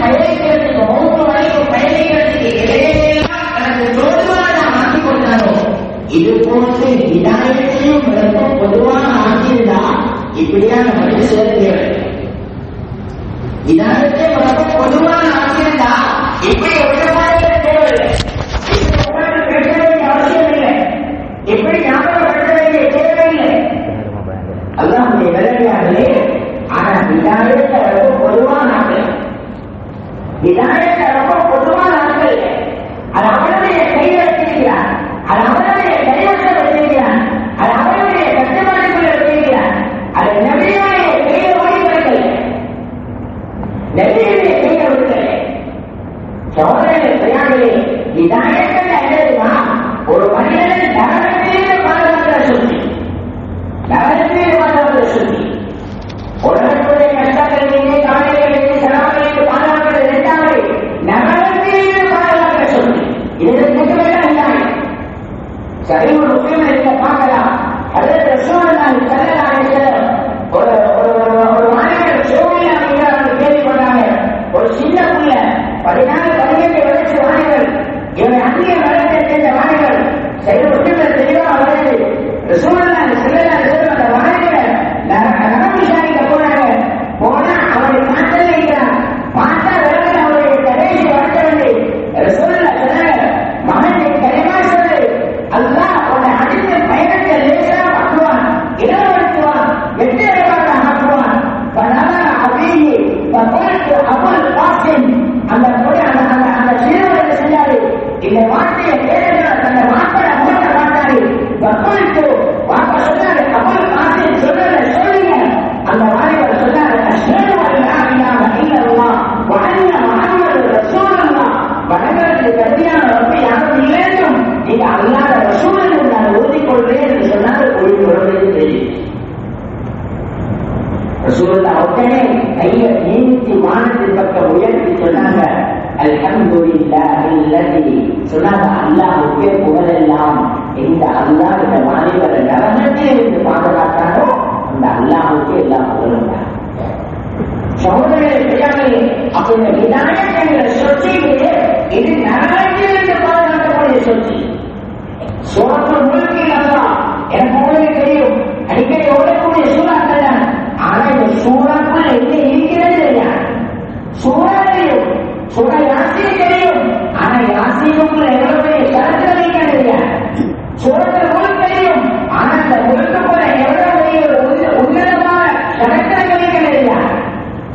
பயணிக்கிறதுக்கு மௌத்து வரைக்கும் பயணிக்கிறதுக்கு எதையெல்லாம் தனக்கு தோதுவாக ஆக்கி கொண்டாரோ இது போன்று இதாயத்தையும் விளக்கம் பொதுவான ஆக்கியிருந்தா இப்படியான மனுஷர் தேவை. இதாயத்தை விளக்கம் பொதுவான ஆக்கியிருந்தா இப்படி ஒழுங்காக தேவையில்லை. பேச வேண்டிய அவசியம் இல்லை. எப்படி ஞாபகப்படுத்த வேண்டிய தேவையில்லை. அல்லாஹ்வுடைய நல்லடியார்களே, ஆனால் இதாயத்தை ரொம்ப பொதுவான ஆக்கள். இதாயத்தை ரொம்ப பொதுவான ஆக்கள். அது அவனுடைய கையில் வச்சிருக்கிறார். அது அவனுடைய கைவசம் வச்சிருக்கிறார். அது அவனுடைய கட்டுப்பாட்டுக்குள்ள வச்சிருக்கிறார். அது நபியுடைய கையை ஓடிப்படவில்லை. நபியுடைய கையை விடவில்லை. சோதனைகள் பிரயாணிகளே, இதாயத்தில் என்னதுமா ஒரு மனிதனை நரகத்திலே பாதுகாக்கிற சொல்லி, நரகத்திலே பாதுகாக்கிற சொல்லி, உலகத்துடைய கஷ்டங்களிலே காலைகளிலே சராமலிக்கு பாதுகாக்கிற இரண்டாவது நரகத்திலே பாதுகாக்கிற சொல்லி. இதற்கு முக்கியமான இல்லாமல் சரி ஒரு முக்கியமான இதை பார்க்கலாம். அதற்கு ரசூலுல்லாஹி ஸல்லல்லாஹு அலைஹி வஸல்லம் ஒரு மாணவர் சோழியா அவங்க கேள்விப்பட்டாங்க. ஒரு சின்ன புள்ள 14-15 வயசு மாணவர், இவன் அந்நிய மதத்தை சேர்ந்த மாணவர், சரி முஸ்லிம்கள் தெளிவாக வருது. ரசூலுல்லாஹி ஸல்லல்லாஹு அலைஹி வஸல்லம் அந்த மாணவர் நரகம் விசாரிக்க போனாங்க. போனா அவரை பார்த்தே இருக்கிறார். பார்த்தா விளக்கு அவருடைய கடைசி வருத்தவர்கள் ரசூலுல்லாஹி சொன்னாங்க, மகனை கனிமா சொல்லு, அல்லாஹ் அவனை அடித்த பயணத்தை லேசாக ஆக்குவான், இளவரசுவான், வெற்றிகரமாக ஆக்குவான். அபுல் காசிம் அந்த சிறுவர்கள் செஞ்சாரு. இந்த வார்த்தையை கேட்டார். அந்த வார்த்தையை மூட்ட மாட்டாரு. வாப்பா சொன்னாரு, அபுல் காசிம் சொன்னதை சொல்லுங்க. அந்த வாலிபர் சொன்னாரு, வணங்குறதுக்கு கருதியான ரொம்ப யாரும் இல்லையும் நீங்க அல்லாத ரசூலுக்கு நான் உறுதி கொள்றேன் என்று சொன்னாரு. ஒளிபுறவே தெரியும். ரசூலுல்லாஹ் உடனே கையை நீட்டி வானத்தின் பக்கம் உயர்த்தி சொன்னாங்க, அல்ஹம்துலில்லாஹி அல்லதி, சொன்னாங்க அல்லாஹ்வுக்கே புகழெல்லாம். இந்த அல்லாஹ் இந்த வாலிபரை நரகத்தில் இருந்து பாதுகாத்தாரோ அந்த அல்லாஹ்வுக்கு எல்லா புகழும். சகோதரர்களை பெரியார்களே, அப்ப இந்த ஹிதாயத் என்கிற சொற்சிலே இது நரகத்தில் இருந்து பாதுகாக்கக்கூடிய சொற்சி. சூரத்துல் முல்கில் அல்லாஹ் எனக்கு உங்களுக்கு தெரியும் அடிக்கடி ஓடக்கூடிய சூறாக்கள் தான். ஆனா இந்த சூறாக்குள் என்ன இருக்கிறது தெரியாது. சூறா தெரியும், சூறா யாசீன் தெரியும். ஆனா யாசீனுக்குள்ள எவ்வளவு கருத்துக்கள் இருக்கிறது தெரியாது. சூரத்துல் முல்க் தெரியும். ஆனா அந்த முல்குக்குள்ள எவ்வளவு உன்னதமான கருத்துக்கள் இருக்கிறது தெரியாது.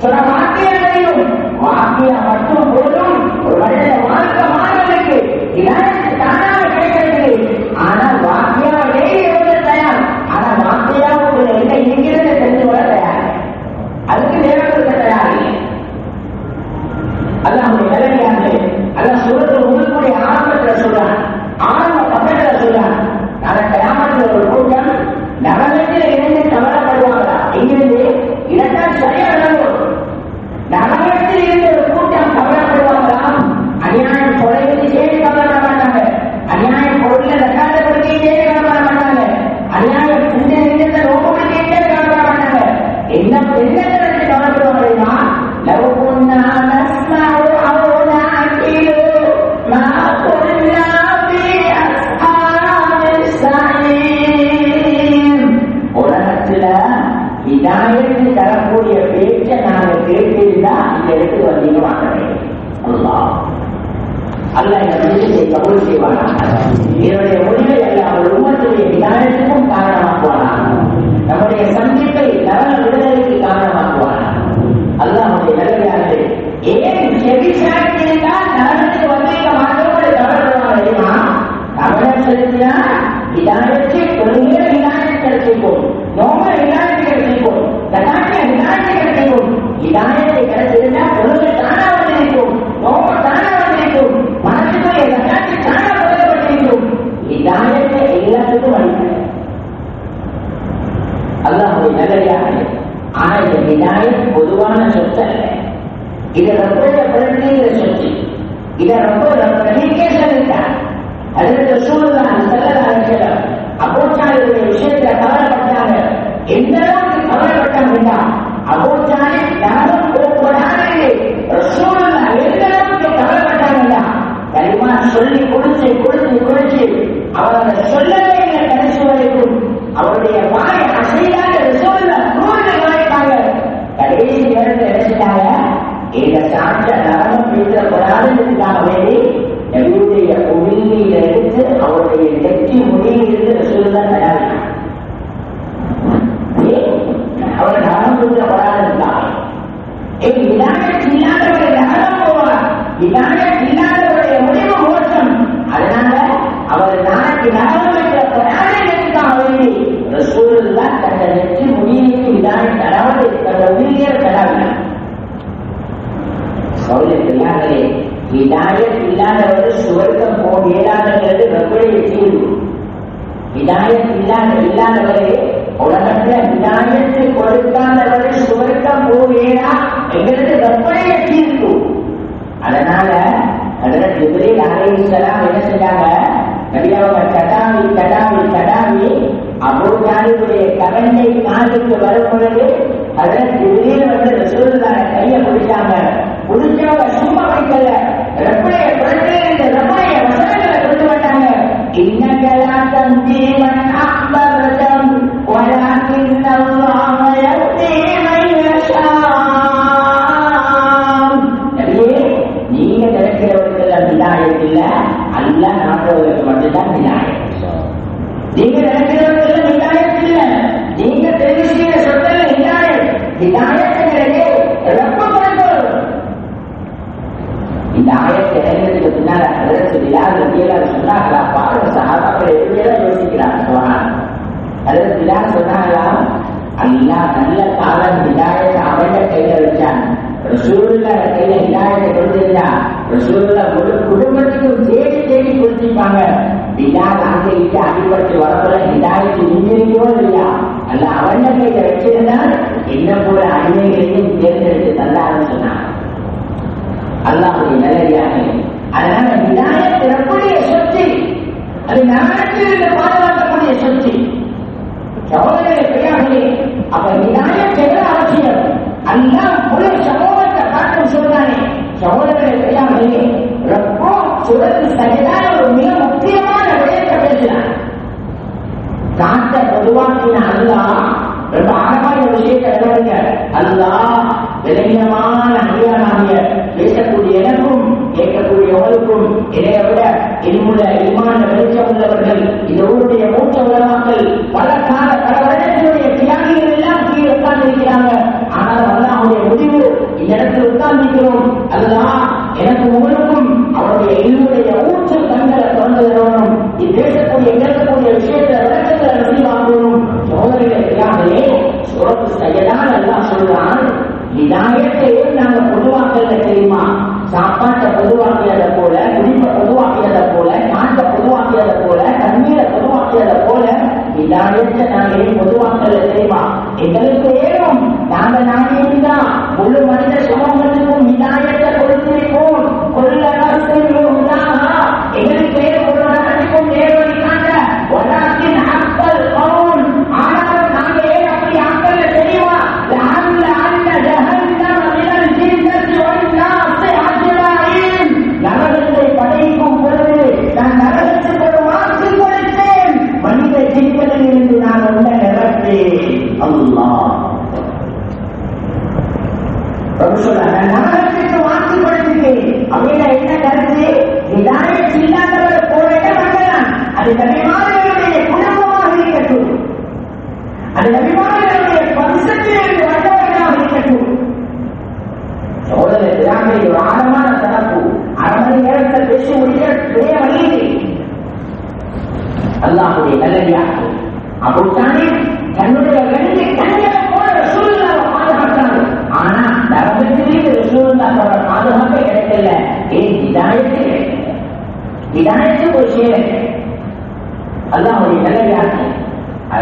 சொல்ல வாக்கியா தெரியும். வாக்கியா மட்டும் போதும் ஒரு மனித வாழ்க்கை மாறுவதற்கு இதாயத்து தானாக கிடைக்கிறது. ஆனால் வாக்கியாவே எவ்வளவு தயார். ஆனா வாக்கியாவுக்குள்ள என்ன இருக்கிறது தெரிந்து கொள்ள தயார். அதுக்கு நேரம் கொடுக்க தயார் இல்லை. அல்லாஹ்வுடைய நல்லடியார்களே, அல்லாஹ் சூரத்துல் முல்குடைய ஆரம்பத்தில் சொல்றான், ஆரம்ப பக்கத்தில் சொல்றான், நாளை கியாமத்தில் ஒரு கூட்டம் நரகத்தில் இருந்து கவலைப்படுவாங்களா? இங்கிருந்து இதைத்தான் சரியா விளங்கும். நரகத்தில் இருந்து ஒரு கூட்டம் கவலைப்படுவாங்களாம். அநியாயம் கொலைக்கு செய்து கவலைப்பட மாட்டாங்க. அநியாயம் பொருள் ரசாத கொடுக்கை செய்து கவலைப்பட மாட்டாங்க. அநியாயம் சிந்தனை நோக்கப்படுத்தி கவலைப்பட மாட்டாங்க. என்ன நினைச்சு கவலைப்படுவாங்கன்னா, லவ் குன்னா நஸ்மஉ அவ் நஅகிலு மா குன்னா ஃபீ அஸ்ஹாபிஸ் ஸஈம். உலகத்துல ஹிதாயத்து தரக்கூடிய பேச்சை நாங்க கேட்டிருந்தா இந்த இடத்துக்கு வந்தீங்க வாங்க. அல்லாஹ் இந்த மனிதனை கபூல் செய்வானா? இதனுடைய முடிவை அல்ல அவர் உம்மத்துடைய ஹிதாயத்துக்கும் காரணமாக்குவானா? நம்முடைய சந்திப்பை நரக விடுதலைக்கு காரணமாக்குவானா? அல்லாஹ்வுடைய நல்லடியார்களே, ஏன் செவி சாய்த்திருந்தால் நரகத்துக்கு வந்திருக்க மாட்டோம் கவலைப்படுவாங்க தெரியுமா? கவனம் செலுத்தினா ஹிதாயத்தை தொழுகிற ஹிதாயத்தை கிடைச்சிருக்கும், நோம்ப ஹிதாயத்தை கிடைச்சிருக்கும், தகாட்டிய ஹிதாயத்தை கிடைச்சிருக்கும். ஹிதாயத்தை கிடைச்சிருந்தா தொழுகை தானா வந்திருக்கும், நோம்ப தானா வந்திருக்கும், மனசுக்குரிய தகாட்டி தானா கொடுக்கப்பட்டிருக்கும். ஹிதாயத்தை எல்லாத்துக்கும் அளிக்கிறது அல்லாஹ்வுடைய நல்லடியார்களே. ஆனா இந்த ஹிதாயத் பொதுவான சொத்து அல்ல. இதை ரொம்ப பிரதிநிதிக்கிற சொத்து. இதை ரொம்ப பிரதிக்கே சொல்லிட்டார். அதற்கு ரசூலுல்லாஹி ஸல்லல்லாஹு அலைஹி வஸல்லம் அபூஜஹலுடைய விஷயத்துல கவலைப்பட்டாங்க. எந்த அளவுக்கு கவலைப்பட்டாங்கன்னா, அபூஜஹல் நரகம் போகக்கூடாது ரசூலுல்லாஹி சாட்ச நரகம் பேசப்படாததுக்காக வேண்டி நபியுடைய உமிழ்நீரை எடுத்து அவருடைய நெற்றி முடியிலிருந்து ரசூலுல்லாஹ் தயாரித்தார். அவர் நரகம் பேசப்படாததுக்காக இதாயத் இல்லாதவருடைய நரகம் போவார், இதாயத் இல்லாதவருடைய முடிவு மோசம். அதனால அவர் நாளைக்கு நரகம் பேசப்படாததுக்காக வேண்டி ரசூலுல்லாஹ் தன்னை நெற்றி முடியிலிருந்து இதாயத் அதாவது தன்னை உமிழ்நீரை தயாரித்தார். சௌரியத்தில்லாதே ஹிதாயத் இல்லாதவர் சுவர்க்கம் போக இயலாதவர்கள் ரப்புடைய தீர்வு. ஹிதாயத் இல்லாதவரே உலகத்தில் ஹிதாயத்தை கொடுக்காதவர்கள் சுவர்க்கம் போக இயலா எங்களுக்கு ரப்புடைய தீர்வு. அதனால ஹஜ்ரத் ஜிப்ரீல் அலைஹிஸ்ஸலாம் என்ன செஞ்சாங்க, நபியவங்க தடாவி அபூ தாலிபுடைய கரண்டை காதுக்கு வரும் பொழுது ஹஜ்ரத் ஜிப்ரீல் வந்து ரசூலுல்லாஹ் கையை பிடிச்சாங்க. புரிஞ்சவங்க சும்மா வைக்கல, ரப்புடைய குழந்தை இந்த ரப்புடைய வசனங்களை கொண்டு வந்தாங்க. இன்னகலா தந்தீமன் அக்பரதம் வலாக்கின் அல்லாஹ் யஹ்தி மன் யஷா. நபியே, நீங்க நினைக்கிறவர்கள் ஹிதாயத் இல்ல, அல்லாஹ் நாடுறவர்களுக்கு மட்டும்தான் ஹிதாயத். நீங்க நினைக்கிறவர்கள் ஹிதாயத் இல்ல, நீங்க தெரிவு செய்ய சொற்கள் ஹிதாயத். ஹிதாயத்துங்கிறது ரப்பு கொடுத்தவர். இந்த ஆயத்தை இறங்கிறதுக்கு பின்னால அதற்கு பிலால் ரலியல்லாஹு சொன்னாங்களா, பாருங்க சஹாபாக்கள் எப்படியெல்லாம் யோசிக்கிறாங்க. அதற்கு பிலால் சொன்னாங்களா, அல்லாஹ் நல்ல காலம் ஹிதாயத்தை அவன கையில வச்சான், ரசூலுல்லாஹ் கையில ஹிதாயத்தை கொடுத்திருந்தா ரசூலுல்லாஹ் முழு குடும்பத்துக்கும் தேடி தேடி கொடுத்திருப்பாங்க. பிலால் அங்க இட்டு அடிபட்டு வரப்போல ஹிதாயத்தை நின்றிருக்கோ இல்லையா, அல்ல அவன கையில வச்சிருந்தால் என்ன போல அடிமைகளையும் தேர்ந்தெடுத்து தந்தாருன்னு சொன்னாங்க. அல்லாஹ்வுடைய நல்லடியாக. அதனால ஹிதாயத் ரப்புடைய சொத்து, அது நாட்டிலிருந்து பாதுகாக்கக்கூடிய சொத்து. சகோதரர்களே பெரியார்களே, அப்ப ஹிதாயத் எவ்வளவு அவசியம். அல்லாஹ் முழு சமூகத்தை காட்டும் சொல்றானே. சகோதரர்களே பெரியார்களே, ரப்பு சூரத்து சஜதால ஒரு மிக முக்கியமான விடயத்தை பேசுறான். காட்ட பொதுவாக்கின அல்லாஹ் ரொம்ப ஆழமான விஷயத்தை கவனிங்க. அல்லாஹ் விலகினமான அடியானாகிய பேசக்கூடிய எனக்கும் கேட்கக்கூடியவர்களுக்கும் இதைய விட இன்முள்ள இமான வெளிச்சம் உள்ளவர்கள் இந்த ஊருடைய மூத்த உலமாக்கள் பல வருடங்களுடைய தியாகிகள் எல்லாம் கீழே உட்கார்ந்து இருக்கிறாங்க. ஆனால் அல்லாஹ்வுடைய முடிவு இந்த இடத்தில் உட்கார்ந்திருக்கிறோம். அல்லாஹ் எனக்கு உங்களுக்கும் அவருடைய இல்முடைய ஊற்று கண்களை திறந்து தரணும். இது பேசக்கூடிய கேட்கக்கூடிய விஷயத்தை விளக்கங்களை நசிவாக்கணும். சோதனைகளை தெரியாமலே சூரத்து சஜதால அல்லாஹ் சொல்றான், ஹிதாயத்தை நாங்க பொதுவாக்கல தெரியுமா, சாப்பாட்டை பொதுவாக்கியதை போல, குடிப்பை பொதுவாக்கியதை போல, காட்டை பொதுவாக்கியதை போல, தண்ணீரை பொதுவாக்கியதை போல ஹிதாயத்தை நாங்க ஏன் பொதுவாக்கல தெரியுமா. எங்களுக்கு ஏறும், நாங்க நாடியிருந்தான் முழு மனித சமூகத்துக்கும் ஹிதாயத்தை கொடுத்திருப்போம். எங்களுக்கு ஏறும் ஒரு மனத்துக்கும் நேர்வழிக்காங்க. வலாக்கின் அக்பல் கவுன், ஆனால் நாங்க ஏன் அப்படி ஆக்கல தெரியுமா. நரகத்தை படைக்கும் பொழுது நான் நரகத்துக்கு ஒரு வாக்கு கொடுத்தேன், மனித ஜீவனில் இருந்து நான் உள்ள நிறப்பேன். அல்லாஹ் நரகத்துக்கு வாக்கு கொடுத்தேன் அப்படின்னா என்ன கருத்து. ஹிதாயத் இல்லாதவர் போல வந்தான். அது நபிமார்களுடைய குடும்பமாக இருக்கட்டும், அது நபிமார்களுடைய வம்சத்திலிருந்து வந்தவர்களாக இருக்கட்டும். சோதனை ஒரு ஆழமான தரப்பு. அரை மணி நேரத்தில் பேசி முடிய வழியிலே அல்லாஹ்வுடைய நல்லடியாக அப்படித்தானே தன்னுடைய 2 கண்களை போல ரசூலுல்லாஹ் பாதுகாத்தாங்க. ஆனா நரகத்திலே ரசூலுல்லாஹ் பாதுகாப்பே கிடைக்கல. ஏன் ஹிதாயத்து கிடைக்கல. ஹிதாயத்து ஒரு சேவை. அல்லாஹ்வுடைய நல்லடியாக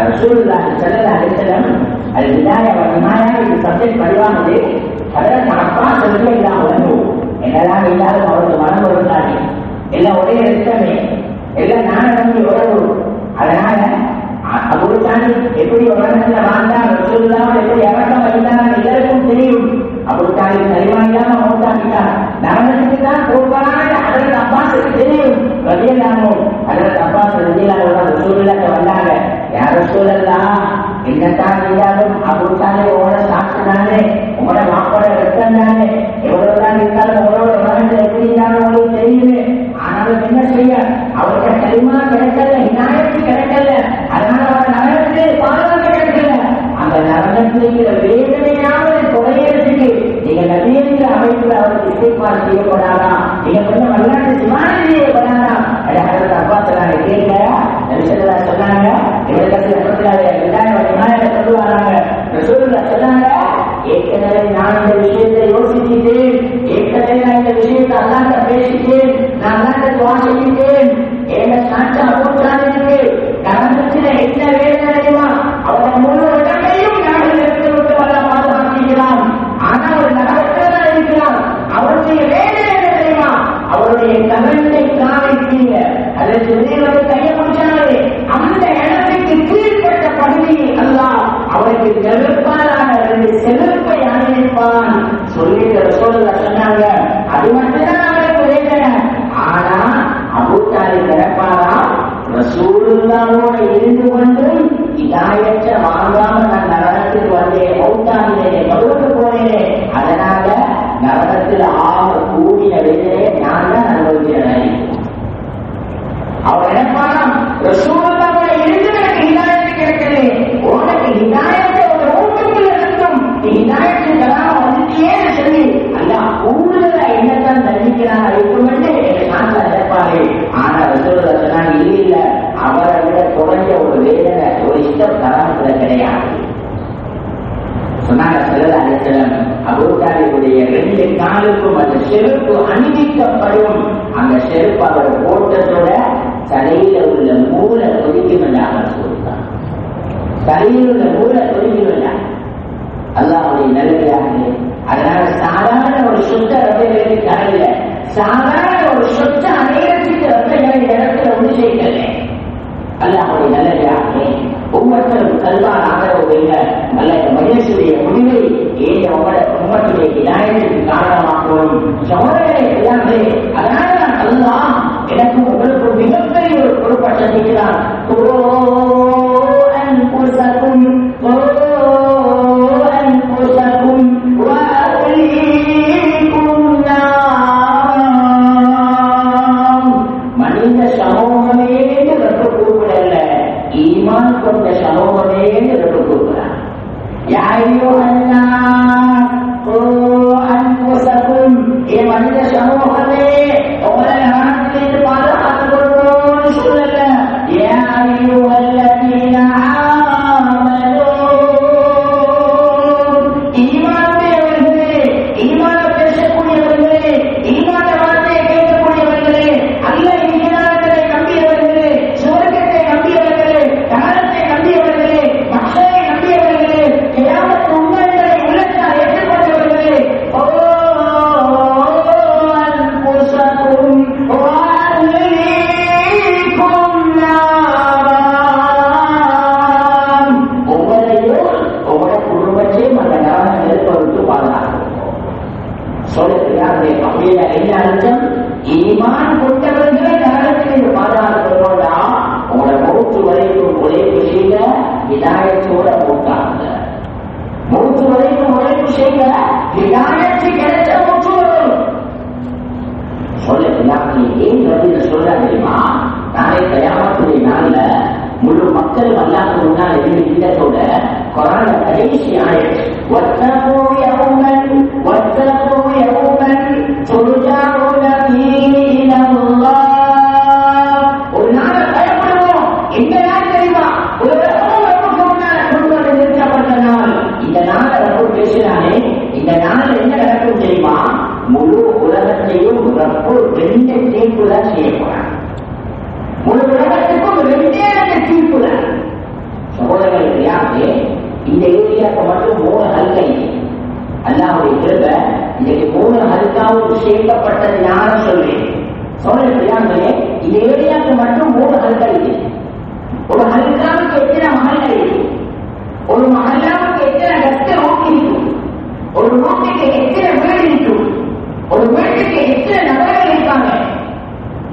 ரசூலுல்லாஹி ஸல்லல்லாஹு அலைஹி வஸல்லம் அது ஹிதாயா வ ஹிமாயா இது சப்ஜெக்ட் பதிவானது. அதற்கு அப்பா சொல்லிடலாம் வந்து என்னதான் இல்லாத அவருக்கு மனம் வருந்தாரு. எல்லாம் ஒரே ரத்தமே, எல்லாம் நாணி உறவு. அதனால அப்படித்தான் எப்படி உலகத்துல வாழ்ந்தா ரசூலுல்லாஹ் எப்படி இறக்கம் வைத்தார் எல்லாருக்கும் தெரியும். அப்படித்தான் சரிவாயில்லாம மௌத்தாக்கிட்டார். நரகத்துக்கு தான் போவாங்க. அதற்கு அப்பாசுக்கு தெரியும். ரலியல்லாஹு அதற்கு அப்பாஸ் ரலியல்லாஹு ரசூலுல்லாஹ் வந்தாங்க. யார் ரசூலுல்லாஹ் என்னத்தான் இருந்தாலும் அப்படித்தானே உங்களோட சாப்பிட்டுதானே உங்களோட மாப்போட ரத்தம் தானே எவ்வளவுதான் இருந்தாலும் உங்களோட உலகத்தில் எப்படி இருந்தாலும் உங்களுக்கு தெரியுமே. ஆனாலும் என்ன செய்ய அவருக்கு களிமா கிடைக்கல, இனாயத்து கிடைக்கல, அதனால அவர் நரகத்திலே பாதுகாக்க கிடைக்கல. அந்த நரகத்தில் இருக்கிற வேதனையாவது குறையறதுக்கு நீங்க நதியங்கிற அமைப்புல அவருக்கு இசைப்பாடு செய்யப்படாதா, நீங்க கொஞ்சம் வரலாற்று சிமாரி செய்யப்படாதா. அப்பாத்தலாங்க கேட்க நபிசல்லா சொன்னாங்க, இவர்களுக்கு சொல்லுவாங்க சொன்னாங்க, ஏற்கனவே நான் இந்த விஷயத்தை யோசிச்சுட்டேன், ஏற்கனவே நான் இந்த விஷயத்தை அல்லாட்ட பேசிட்டேன், நான் அல்லாட்ட துவா செஞ்சுட்டேன். எங்க சாட்சா போட்டாருக்கு நரகத்தில என்ன வேலை தெரியுமா, அவரை முழு உடம்பையும் நாங்கள் எடுத்து விட்டு வர பாதுகாக்கிறான். ஆனா ஒரு நரகத்தில் தான் இருக்கிறான். அவருடைய வேலை என்ன தெரியுமா, அவருடைய கவனத்தை காமித்தீங்க, அதை சொல்லி கையை முடிச்சாலே அந்த இடத்துக்கு கீழ்பட்ட பகுதியில் அல்லாஹ் அவருக்கு நெருப்பாலான செருப்பை அணிவிப்பான் சொல்லிட்டு சோழல சொன்னாங்க. அது மட்டும்தான் அவருக்கு வேதனை. ஆனா அபூத்தாலி நிரப்பாரா ரசூலுல்லாஹோட இருந்து கொண்டும் இதாயற்ற வாங்காம நான் நரகத்துக்கு வந்தேன், மௌத்தாகினேன், கபருக்கு போனேன், அதனால நரகத்தில் ஆக கூடிய வேதனையை நான் தான் அனுபவிக்கிறேன். அவர் நினைப்பாராம் ரசூலுல்லாஹோட இருந்து எனக்கு இதாயத்து கிடைக்கல, உனக்கு இதாயத்தை ஒரு ஊட்டுக்குள்ள இருக்கும், இதாயத்து தராம வந்துட்டே சொல்லி அல்ல ஊருல என்னத்தான் தண்டிக்கிறாங்க இருக்கும் என்று நான் நினைப்பாரு. ஆனா ரசூலுல்லாஹ் சொன்னாங்க, இல்ல அவரை விட குறைஞ்ச ஒரு வேதனை ஒரு இஷ்டம் தராமத்துல கிடையாது சொன்னாங்க. செல்லம் அபூத்தாலிபுடைய 2 காலுக்கும் அந்த செருப்பு அணிவிக்கப்படும். அந்த செருப்பு அவர் போட்டதோட தலையில உள்ள மூளை கொதிக்கும் என்று அவர் சொல்றார். தலையில் உள்ள மூளை கொதிக்கும் அல்லாஹ்வுடைய நல்லடியார்களே. அதனால சாதாரண ஒரு சொத்தை ரப்பைகளுக்கு தரல, சாதாரண ஒரு சொத்தை அனைவருக்கு ரப்பைகளை இடத்துல ஒன்று செய்யல. அல்லாஹ்வுடைய நல்லடியார்களே, ஒவ்வொருத்தரும் கல்வான் ஆதரவு வைங்க. நல்ல மகேஷுடைய முடிவை ஏன் உம்மத்துடைய விநாயகத்துக்கு காரணமாகவும் சோழர்களே எல்லாமே. அதனால நான் அல்லாஹ் எனக்கும் உங்களுக்கும் மிகப்பெரிய ஒரு பொறுப்பை சந்திக்கிறான். மனித சமூகமே ரொம்ப கூப்பிடல, ஈமான் கொண்ட சமூகமே ரொம்ப கூப்பிடுறான். மனித சமூகமே உங்களை நாட்டிலிருந்து பாதுகாத்துக் கொள்வோம்னு சொல்லல. ஈமானுடையவர்களே, ஈமான பேசக்கூடியவர்களே, ஈமான வார்த்தையை கேட்கக்கூடியவர்களே, அல்ல இங்கிலாந்தரை நம்பியவர்களே, சுவர்க்கத்தை நம்பியவர்களே, காலத்தை நம்பியவர்களே, மக்களை நம்பியவர்களே, கியாமத் உண்மைகளை உள்ளத்தால் ஏற்றுக்கொண்டவர்களே, ஈமான் கொண்டவர்களை நரகத்திலிருந்து பாதுகாக்கப்படுவதா உங்களோட மூச்சு வரைக்கும் உழைப்பு செய்த விநாயகத்தோட மூட்டாங்க. மூச்சு வரைக்கும் உழைப்பு செய்த விநாயகத்து கிடைச்ச மூச்சு வரும். சொல்ல ஏன் பதில் சொல்ல தெரியுமா, நாளை கயாமத்துடைய நாள்ல முழு மக்கள் அல்லாஹ்வுக்கு முன்னால் எழுதி கிட்டத்தோட குர்ஆன்ல கடைசி ஆயத் வத்தகு யௌமன் துர்ஜாஊன ஃபீஹி இலல்லாஹ். ஒரு நாளை பயப்படுவோம். இந்த நாள் தெரியுமா, உலகமும் ரப்புக்கு முன்னால் கொண்டு வந்து நிறுத்தப்பட்ட நாள். இந்த நாளை ரப்பு பேசினானே, இந்த நாள் என்ன நடக்கும் தெரியுமா, முழு உலகத்தையும் ரப்பு 2 தீர்ப்பு தான் செய்ய போறான். முழு உலகத்துக்கும் 2 தீர்ப்பு தான். சகோதரர்கள் யாரு இந்த ஏரியாவுக்கு மட்டும் 3 ஹல்கை அல்லாஹ்வுடைய கிருபை. இன்னைக்கு 3 ஹல்காவும் சேர்க்கப்பட்டது யாரும் சொல்றேன். சகோதரர்கள் யாரு இந்த ஏரியாவுக்கு மட்டும் 3 ஹல்கை. ஒரு ஹல்காவுக்கு எத்தனை மகள்கள் இருக்கு, ஒரு மகல்லாவுக்கு எத்தனை கஷ்ட நோக்கி இருக்கும், ஒரு நோக்கிக்கு எத்தனை வீடு இருக்கும், ஒரு வீட்டுக்கு எத்தனை நபர்கள் இருப்பாங்க.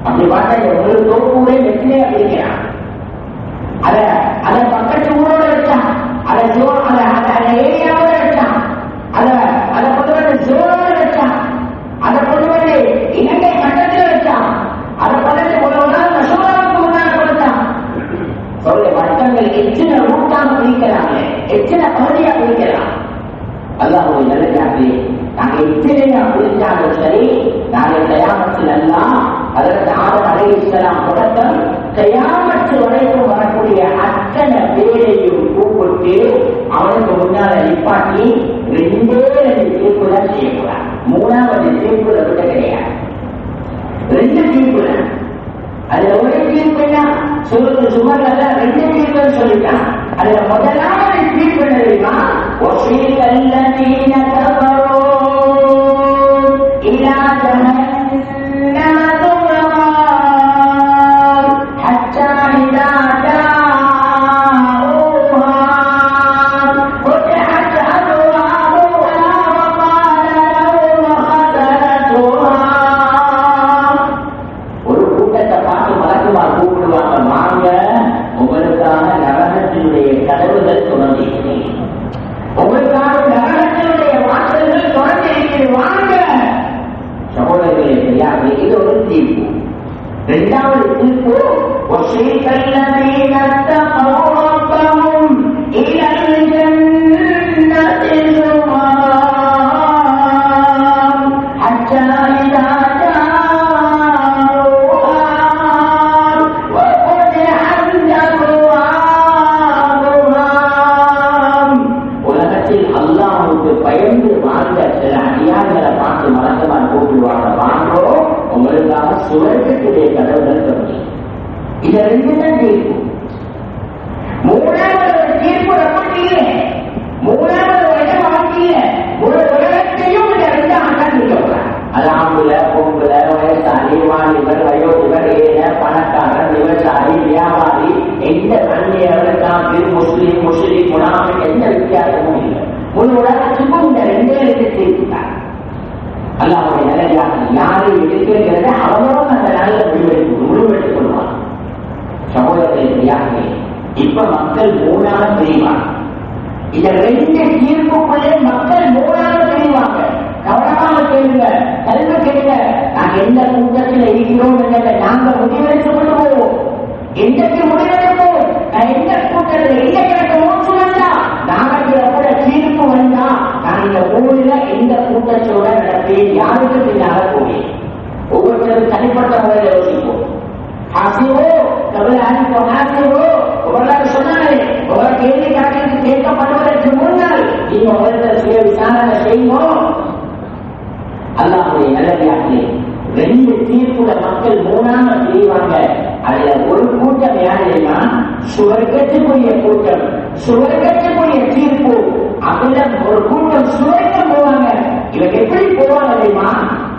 அப்படி பார்த்தா இந்த ஒரு தோப்பூரே வெற்றிலே அப்படிங்கிறான். அதை பக்கத்து ஊரோட வச்சா அதை ஏரியாவோட வச்சான், அதை கொண்டு வந்து ஜோனோட வச்சான், அதை கொண்டு வந்து இலங்கை மட்டத்தில் வச்சான், அதை கொண்டு ஒரு நாள் மசோதாவுக்கு முன்னால் கொடுத்தான். சொல்ல வட்டங்கள் எத்தனை ரூட்டாக பிரிக்கிறாங்க, எத்தனை பகுதியா பிரிக்கலாம். அல்லாஹ்வுடைய நல்லதாகவே நாங்கள் எத்தனையா பிரித்தாலும் சரி, நாங்கள் கயாமத்தில் எல்லாம் அதற்கு ஆதம் அலைஹிஸ்ஸலாம் தொடக்கம் கயாமத்து வரைக்கும் வரக்கூடிய அத்தனை பேரையும் கூப்பிட்டு அவனுக்கு முன்னால் நிப்பாட்டி 2 தீர்ப்பு தான் செய்யக்கூடாது. 3வது தீர்ப்புல விட கிடையாது. 2 தீர்ப்பு தான். அதுல ஒரு தீர்ப்பு என்ன சொல்லுங்க, சுமர்ல 2 தீர்ப்பு சொல்லிட்டான். அதுல முதலாவது தீர்ப்பு என்ன தெரியுமா? وَسِيقَ الَّذِينَ كَفَرُوا إِلَى جَهَنَّمَ زُمَرًا حَتَّى إِذَا جَاءُوهَا فُتِحَتْ أَبْوَابُهَا وَقَالَ لَهُمْ خَزَنَتُهَا. ஒரு கூட்டத்தை பார்த்து மலக்குமார் கூப்பிடுவாங்க, வாங்க உங்களுக்காக நரகத்தினுடைய கதவுகள் திறந்திருக்கிறேன், உங்களுக்காக நரகத்தினுடைய வாசல்கள் திறந்திருக்கிறது, வாங்க. சகோதரர்களே தெரியாது, இது ஒரு தீர்ப்பு. 2வது தீர்ப்பு وَسِيقَ الَّذِينَ اتَّقَوْا رَبَّهُمْ إِلَى الْجَنَّةِ زُمَرًا حَتَّى إِذَا பயந்து வாழ்ந்த சில அடியார்களை பார்த்து மலக்கமான் கூப்பிடுவாங்க, வாங்கோ உங்களுக்காக சுவர்க்கத்துடைய கதவுகள் தொடங்கி. இத 2 தான் தீர்ப்பு. 3வது தீர்ப்பு அப்படி இல்லை. 3வது இடம் அப்படி இல்லை. ஒரு உலகத்தையும் இந்த 2 ஆண்டான் நிற்கக்கூடாது. அது ஆம்புல பொம்புல வயசாளி வாலிபர் வயோதிபர் ஏழை பணக்காரர் விவசாயி வியாபாரி எந்த கண்ணியவர் காப்பீர் முஸ்லீம் முஸ்லீம் முனாஃபிக் எந்த வித்தியாசமும் இல்லை. முழு உலகத்துக்கும் இந்த 2 தீர்ப்புதான். அல்லாஹ்வுடைய நல்லடியாக யாரை எடுக்கிறத அவங்களும் அந்த நல்ல முடிவெடுத்துக் கொள்வாங்க. சகோதரர்களே, இப்ப மக்கள் 3ஆக பிரிவாங்க. இந்த 2 தீர்ப்புக்குள்ளே மக்கள் 3ஆக பிரிவாங்க. கவனமாக கேளுங்க, கல்வி கேளுங்க. நாங்க எந்த கூட்டத்தில் இருக்கிறோம் என்பதை நாங்க முடிவெடுத்துக் கொள்வோம். எந்தக்கு முடிவெடுப்போம்? நான் எந்த கூட்டத்தில் எந்த கிடக்க மூச்சு வந்தா நாளைக்கு கூட தீர்ப்பு வந்தா நான் இந்த ஊரில் எந்த கூட்டத்தோட நடப்பேன், யாருக்கு பின்னாக போவேன். ஒவ்வொருத்தரும் தனிப்பட்ட முறையில் யோசிப்போம். ஹாசிவோ கவலை அனுப்போ ஹாசிவோ உங்களால் சொன்னாலே உங்களை கேள்வி கணக்கு கேட்கப்படுவதற்கு முன்னால் நீங்க உங்களை சுய விசாரணை செய்வோம். அல்லாஹ்வுடைய நல்லடியார்களே, 2 தீர்ப்புல மக்கள் 3ஆக பிரிவாங்க. அதுல ஒரு கூட்டம் யார் தெரியுமா? சுவர்க்கத்துக்குரிய கூட்டம், சுவர்க்கத்துக்குரிய தீர்ப்பு. அதுல ஒரு கூட்டம் சுவர்க்கம் போவாங்க. இவங்க எப்படி போவாங்க தெரியுமா?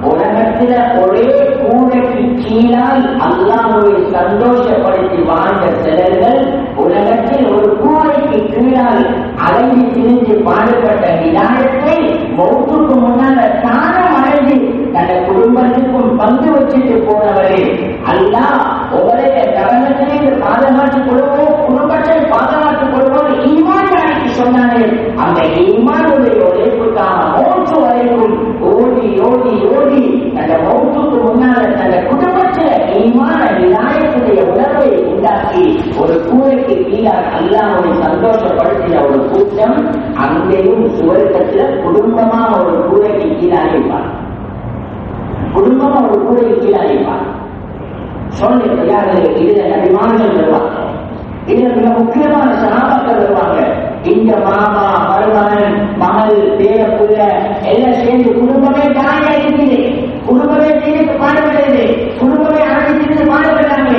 உலகத்துல ஒரே கூடைக்கு கீழால் அல்லாஹ்வை சந்தோஷப்படுத்தி வாழ்ந்த சிலர்கள் உலகத்தில் ஒரு கூடைக்கு கீழால் அலைந்து திரிஞ்சு பாடுபட்ட விதாயத்தை மௌத்துக்கு முன்னால தானம் அடைந்து தன் குடும்பத்துக்கும் பங்கு வச்சுட்டு போனவரே, அல்லாஹ் உங்களுடைய நரகத்திலிருந்து பாதுகாத்துக் கொள்வோம், குடும்பத்தை பாதுகாத்துக் கொள்வோம் ஈமான் அழைத்து சொன்னாரே, அந்த ஈமானுடைய உழைப்புக்கான மௌத்து வரைக்கும் ஓடி ஓடி ஓடி அந்த மௌத்துக்கு முன்னால தன் குடும்பத்தில் ஈமான விநாயகத்துடைய உணர்வை உண்டாக்கி ஒரு கூரைக்கு கீழாக அல்லாஹ்வை சந்தோஷப்படுத்தின ஒரு கூட்டம் அங்கேயும் சுவர்க்கத்தில் குடும்பமா ஒரு கூரைக்கு கீழாக இருப்பார். குடும்பமா ஒரு கூரைக்கு கீழாக இருப்பார். சொல்லுங்க யாரு? இதுல அபிமானங்கள் வருவாங்க, இதுல மிக முக்கியமான சனாபாக்கள் வருவாங்க. இந்த மாமா மருமகன் மகள் பேரப்புள்ள எல்லாம் சேர்ந்து குடும்பமே தாயா இருக்குது, குடும்பமே தீர்த்து பாடுபடுது, குடும்பமே அழைத்து பாடுபடுறாங்க.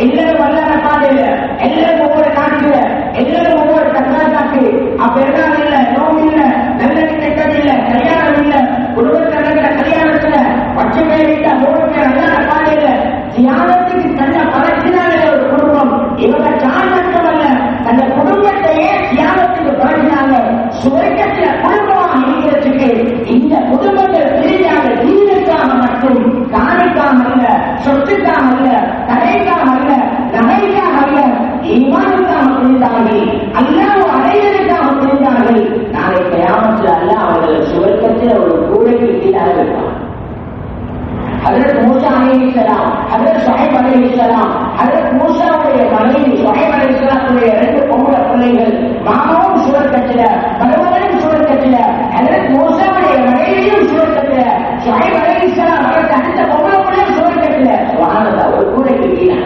எல்லாரும் வல்லாத பாதையில, எல்லாரும் ஒவ்வொரு நாட்டுல, எல்லாரும் ஒவ்வொரு தக்காத்தாக்கு. அப்ப எல்லாம் இல்ல, நோம்பு இல்ல, நல்ல கெட்டது இல்ல, கல்யாணம் இல்ல, குடும்பத்தில் நடக்கிற கல்யாணத்துல 10 பேர் இல்ல, 3 பேர் வல்லாத பாதையில தியானத்துக்கு தன்னை பழக்கினாலே ஒரு குடும்பம். இவங்க தான் மட்டுமல்ல, அந்த குடும்பத்தையே தியானத்துக்கு பழகினாங்க. சுவர்க்கத்தில் குடும்பமாக இருக்கிறதுக்கு இந்த குடும்பங்கள் அலைஹிஸ்ஸலாம் ஹஜ்ரத் மூசாவுடைய மனைவி ஷுஐப் அலைஹிஸ்ஸலாமுடைய 2 பொம்பளை பிள்ளைகள் மாமாவும் சுவர்க்கத்தில மருமகனும் சுவர்க்கத்தில ஹஜ்ரத் மூசாவுடைய மனைவியும் சுவர்க்கத்தில ஷுஐப் அலைஹிஸ்ஸலாம் அவருக்கு அடுத்த பொம்பளை பிள்ளை சுவர்க்கத்தில சுப்ஹானல்லாஹ் ஒரு கூடைக்கு கீழே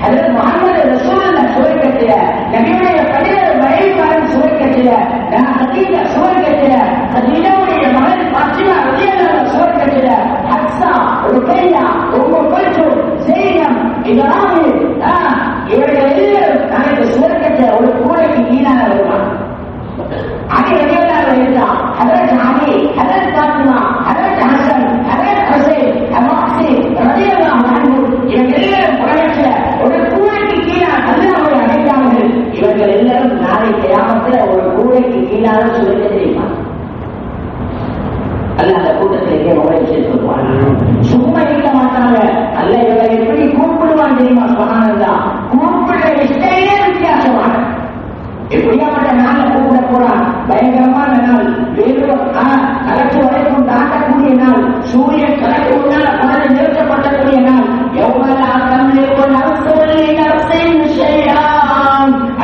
ஹஜ்ரத் முஹம்மது ரசூலுல்லாஹ் சுவர்க்கத்தில நபியுடைய 12 மனைவிமாரும் சுவர்க்கத்தில ஹதீஜா சுவர்க்கத்தில ஹதீஜாவுடைய மகள் ஃபாத்திமா ரலியல்லாஹு அன்ஹா சுவர்க்கத்தில ஹப்ஸா ருக்கையா உம்மு குல்தும் ஸைனப் இப்ராஹிம் இவர்கள் எல்லாரும் நாளைக்கு சுவர்க்கத்தில ஒரு கூடைக்கு கீழாக வருவாங்க. அலி ரலியல்லாஹு அன்ஹு இருந்தார், ஹஜ்ரத் அலி, ஹஜ்ரத் ஃபாத்திமா, ஹஜ்ரத் ஹசன், ஹஜ்ரத் ஹுசைன், அபூபக்கர் ரலியல்லாஹு அன்ஹு இவர்கள் எல்லாரும் புறக்கணிச்ச ஒரு கூடைக்கு கீழாக அல்லாஹ்வை அடைந்தார்கள். இவர்கள் எல்லாரும் நாளை கியாமத்தில் ஒரு கூடைக்கு கீழாக சுவர்க்கத்தில் இருப்பாங்க. அல்ல அந்த கூட்டத்திலேயே நுழைச்சு சொல்லுவாங்க. சும்மா இருக்க மாட்டாங்க. அல்ல இவரை எப்படி கூப்பிடுவான் தெரியுமா? சுப்ஹானல்லாஹ் கூப்பிடுற ஸ்டைலே வித்தியாசமான எப்படியாப்பட்ட நாளை கூப்பிட போறான். பயங்கரமான நாள், வேறு கலச்சு வரைக்கும் தாண்டக்கூடிய நாள், சூரியன் கலக்கு முன்னால பாதை நிறுத்தப்பட்டக்கூடிய நாள்.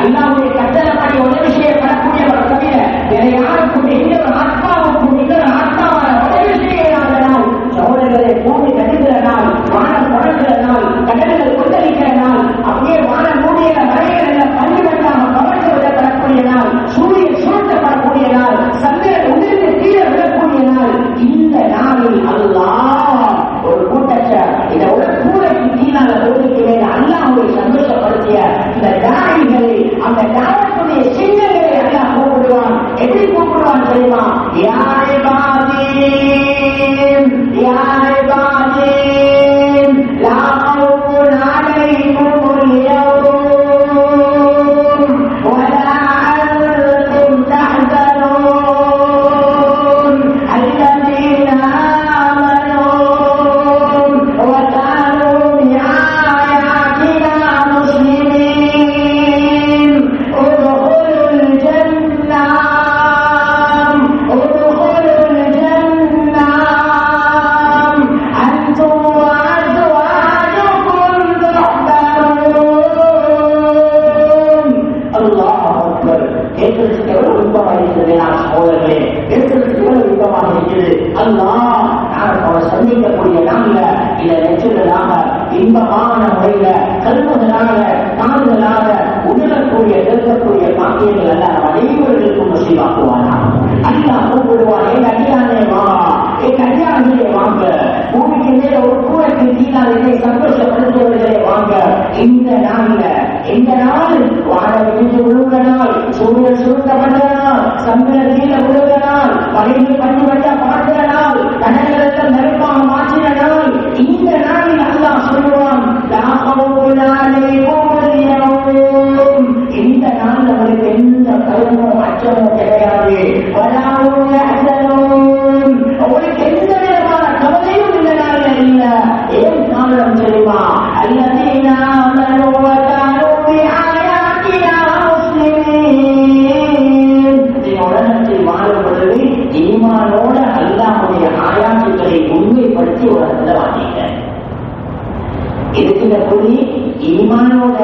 அல்லாஹ்வுடைய கட்டளைப்படி உதவி செய்யப்படக்கூடியவர் தவிர வேற யாருக்கும் எந்த ஒரு ஆத்மாவுக்கும் இன்னொரு ஆத்மாவான உதவி செய்யலாத நாள். சகோதரர்களை பூமி கட்டுகிற நாள், வானம் தொடங்குகிற நாள், கடல்கள் கொந்தளிக்கிற நாள், அப்படியே வானம் மூடிய மலைகள் பள்ளிவட்டாக கவர்ந்து விடப்படக்கூடிய நாள், சூரியன் சுருட்டப்படக்கூடிய நாள், சந்திரன் உதிர்ந்து கீழே விடக்கூடிய நாள். இந்த நாளில் அல்லாஹ் ஒரு கூட்டத்தை இந்த ஒரு கூடைக்கு கீழான பொருளுக்கு மேல அல்லாஹ்வை சந்தோஷப்படுத்திய இந்த தாயிகளை, அந்த தாயத்துடைய சின்னங்களை அல்லாஹ் கூப்பிடுவான். எப்படி கூப்பிடுவான் தெரியுமா? யா இபாதீன் யா இபாதீன் லா கௌஃபுன் அலைக்கும் யௌம் வலா அன்தும் தஹ்சனூன் அல்லதீன ஆமனூ وكانوا بآياتنا مسلمين ادخلوا الجنة أنتم وأزواجكم تحبرون. الله أكبر. கேட்கறதுக்கு எவ்வளவு விருப்பமாக இருக்கிறது நான் சகோதரர்களே, கேட்கறதுக்கு எவ்வளவு விருப்பமாக இருக்கிறது. அல்லாஹ் நான் அவரை சந்திக்கக்கூடிய நாள்ல இதை நெச்சுகளாக இன்பமான முறையில கல்வதனால காதுகளாக உணரக்கூடிய கேட்கக்கூடிய பாக்கியங்கள் அல்ல அனைவர்களுக்கும் நசீபாக்குவானா. அல்லாஹ் கூப்பிடுவான், என் அடியானே வா, என் அடியானே வாங்க, பூமிக்கு மேல ஒரு கூரைக்கு கீழால் என்னை சந்தோஷப்படுத்துவர்களே வாங்க. இந்த நாள்ல இந்த நாள் வானம் இடிந்து விழுகிற நாள், சூரியன் சுருட்டப்பட்ட நாள், சந்திரன் கீழே விழுகிற நாள், மலையில் பஞ்சு வட்டா பார்க்கிற நாள், கடல்கள் நெருப்பாக மாற்றின நாள். இந்த நாளில் அல்லாஹ் சொல்லுவான், லா கௌஃபுன் அலைக்கும் யௌம். இந்த நாள் நம்மளுக்கு எந்த பயமோ அச்சமோ கிடையாது. வலா ஹும் யஹ்சனூன். உங்களுக்கு எந்த விதமான கவலையும் இந்த நாளில் இல்ல. ஏன் காரணம் தெரியுமா? அல்லதீன ஆமனூ வ கானூ பிஆயாத்தினா முஸ்லிமீன். உலகத்தில் வாழும் பொழுது ஈமானோட அல்லாஹ்வுடைய ஆயாத்துக்களை உண்மைப்படுத்தி உலகத்தில் வாங்கிங்க. இருக்கிற பொழி ஈமானோட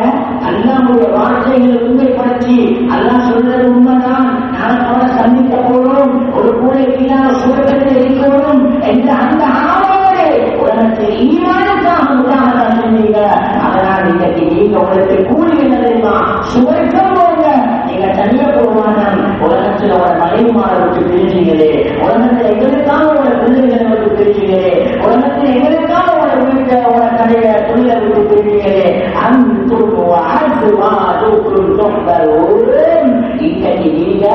அல்லாஹ்வுடைய வார்த்தைகளை உண்மைப்படுத்தி அல்லாஹ் சொல்றது உண்மைதான், நாளை சந்திக்க போறோம், ஒரு கூடை கீழான சுவர்க்கத்தில் இருக்கிறோம் என்ற அந்த ஆவோடு உலகத்தில் ஈமானுக்காக உதாரணம் செஞ்சீங்க. அதனால் இன்னைக்கு நீங்க உங்களுக்கு கூலி என்ன தெரியுமா? சுவர்க்கம் போங்க. நீங்க தனியா போவாங்க. உலகத்தில் ஒரு மனைவிமாரை விட்டு பிரிஞ்சீங்களே, உலகத்தில் எங்களுக்காக ஒரு பிள்ளைகளை விட்டு பிரிஞ்சீங்களே, உலகத்தில் எங்களுக்காக ஒரு வீட்டை ஒரு கடையை தொழிலை விட்டு பிரிஞ்சீங்களே, இன்னைக்கு நீங்க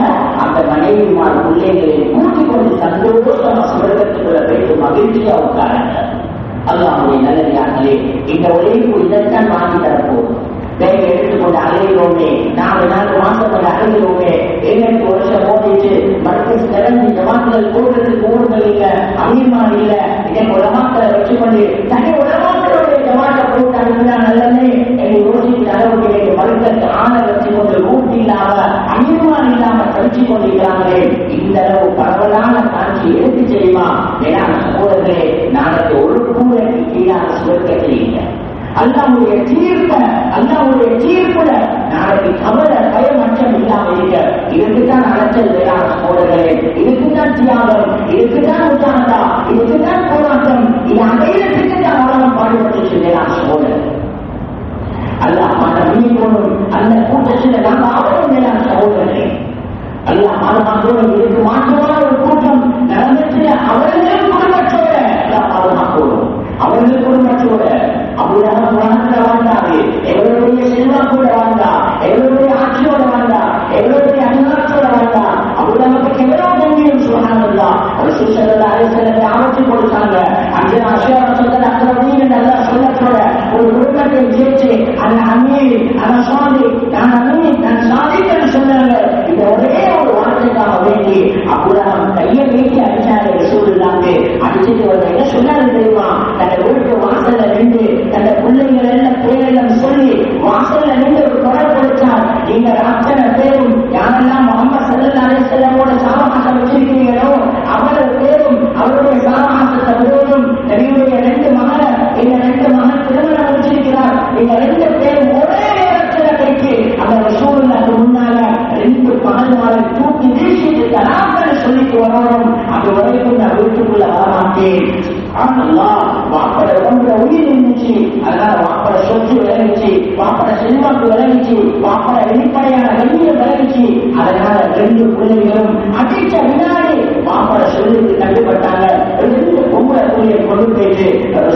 அந்த மனைவிமார் பிள்ளைகளை கூட்டிக் கொண்டு சந்தோஷமா சுவர்க்கத்துக்குள்ள போயிட்டு மகிழ்ச்சியா உட்காருங்க. அல்லாஹ்வுடைய நல்லடியார்களே, இந்த உழைப்பு இதைத்தான் வாங்கி தரப்போம். வேலை எடுத்துக்கொண்டு அலைகிறோமே, 4 மாசம் கொண்டு அலைகிறோமே, 7 வருஷம் ஓடிச்சு, மறுபடியும் சிறந்து ஜமாக்கள் கூடுறதுக்கு ஊர்கள் இல்ல, அமீர்மான் இல்ல, இதன் உலமாக்களை வச்சுக்கொண்டு தனி உலமாக்களுடைய ஜமாத்தை போட்டு அனுப்பினா நல்லது என்று யோசிக்கிற அளவுக்கு இன்னைக்கு மறுக்கத்து ஆணை வச்சுக்கொண்டு ரூட் இல்லாம அமீர்மான் இல்லாம கழிச்சு கொண்டிருக்கிறாங்களே. இந்த அளவு பரவலான காட்சி எடுத்து செய்யுமா? வேணாம் சகோதரர்களே, நாளைக்கு ஒரு கூரைக்கு கீழான சுவர்க்கத்தில் இல்லை. அல்லாஹ்வுடைய தீர்ப்புல நாளைக்கு கவலை பயம் அச்சம் இல்லாம இருக்க. இதுக்குத்தான் அலைச்சல் வேளாண் சோழர்களே, இதுக்குத்தான் தியாகம், இதுக்குத்தான் உத்தாந்தா, இதுக்குத்தான் போராட்டம். இது அடையிறதுக்கு தான் உலகம் பாடுபட்டு வேளாண் சோழர். அல்லாஹ் நம்பிக்கை போனும் அந்த கூட்டத்தில் நாங்கள் அவரும் வேளாண் சகோதரர்களே. அல்லாஹ் பாதுகாப்போம். இதுக்கு மாற்றமான ஒரு கூட்டம் நடந்துச்சு. அவர்களும் குடும்பத்தோட அல்லாஹ் பாதுகாப்போம். அவர்கள் குடும்பத்தோட அவர்களாக உலகத்தில் வாழ்ந்தாரு. எங்களுடைய செல்வாக்கோட வாழ்ந்தா, எங்களுடைய ஆட்சியோட வாழ்ந்தா, எங்களுடைய அதிகாரத்தோட வாழ்ந்தா. அவர்களுக்கு எவ்வளவு கண்ணியம் சொன்னாங்களா? ஒரு சுசலா அரசு ஆபத்து கொடுத்தாங்க. அங்கே அசோகத்தில் அக்கறையும் நல்லா சொல்லத்தோட ஒரு குடும்பத்தை சேர்த்து அந்த அமீர் அந்த சுவாமி நான் அமீர் நான் சாதித்தேன்னு சொன்னாங்க. இந்த ஒரே ஒரு வார்த்தைக்காக வேண்டி அப்புறம் கையை நீட்டி அடிச்சாரு. சூழ்நிலாங்க அடிச்சுட்டு ஒரு என்ன சொன்னாரு தெரியுமா? தன்னை வீட்டு வாசல்ல நின்று தன்னை பிள்ளைகள் எல்லாம் பேரெல்லாம் சொல்லி வாசல்ல நின்று ஒரு குரல் கொடுத்தார். நீங்க அத்தனை பேரும் யாரெல்லாம் முகமது ஸல்லல்லாஹு அலைஹி வஸல்லமோட சாமஹாசம் வச்சிருக்கீங்களோ அவர்கள் பேரும் அவருடைய சாமஹாசத்தை விரோதம் நபியுடைய 2 மகனை இந்த 2 மகன் திருமணம் வச்சிருக்கிறார். நீங்க 2 பேரும் ஒரே நேரத்தில் கைக்கு அந்த ரசூலுல்லாஹ்க்கு முன்னால 2 மகன்மாரை தூக்கி வீசிட்டு தலாக்கள் சொல்லிட்டு வரணும். அது வரைக்கும் நான் வீட்டுக்குள்ள வரமாட்டேன். வாப்பட உடம்புல உயிர் இருந்துச்சு. அதனால வாப்பட சொத்து விளைவிச்சு, வாப்பட செல்வாக்கு விளைவிச்சு, வாப்பட வெளிப்படையான கண்ணியம் விளைவிச்சு. அதனால 2 பிள்ளைகளும் அடிச்ச வினாடி வாப்பட சொல்லுக்கு கண்டுபட்டாங்க. 2 பொம்பளை பிள்ளையை கொண்டு போயிட்டு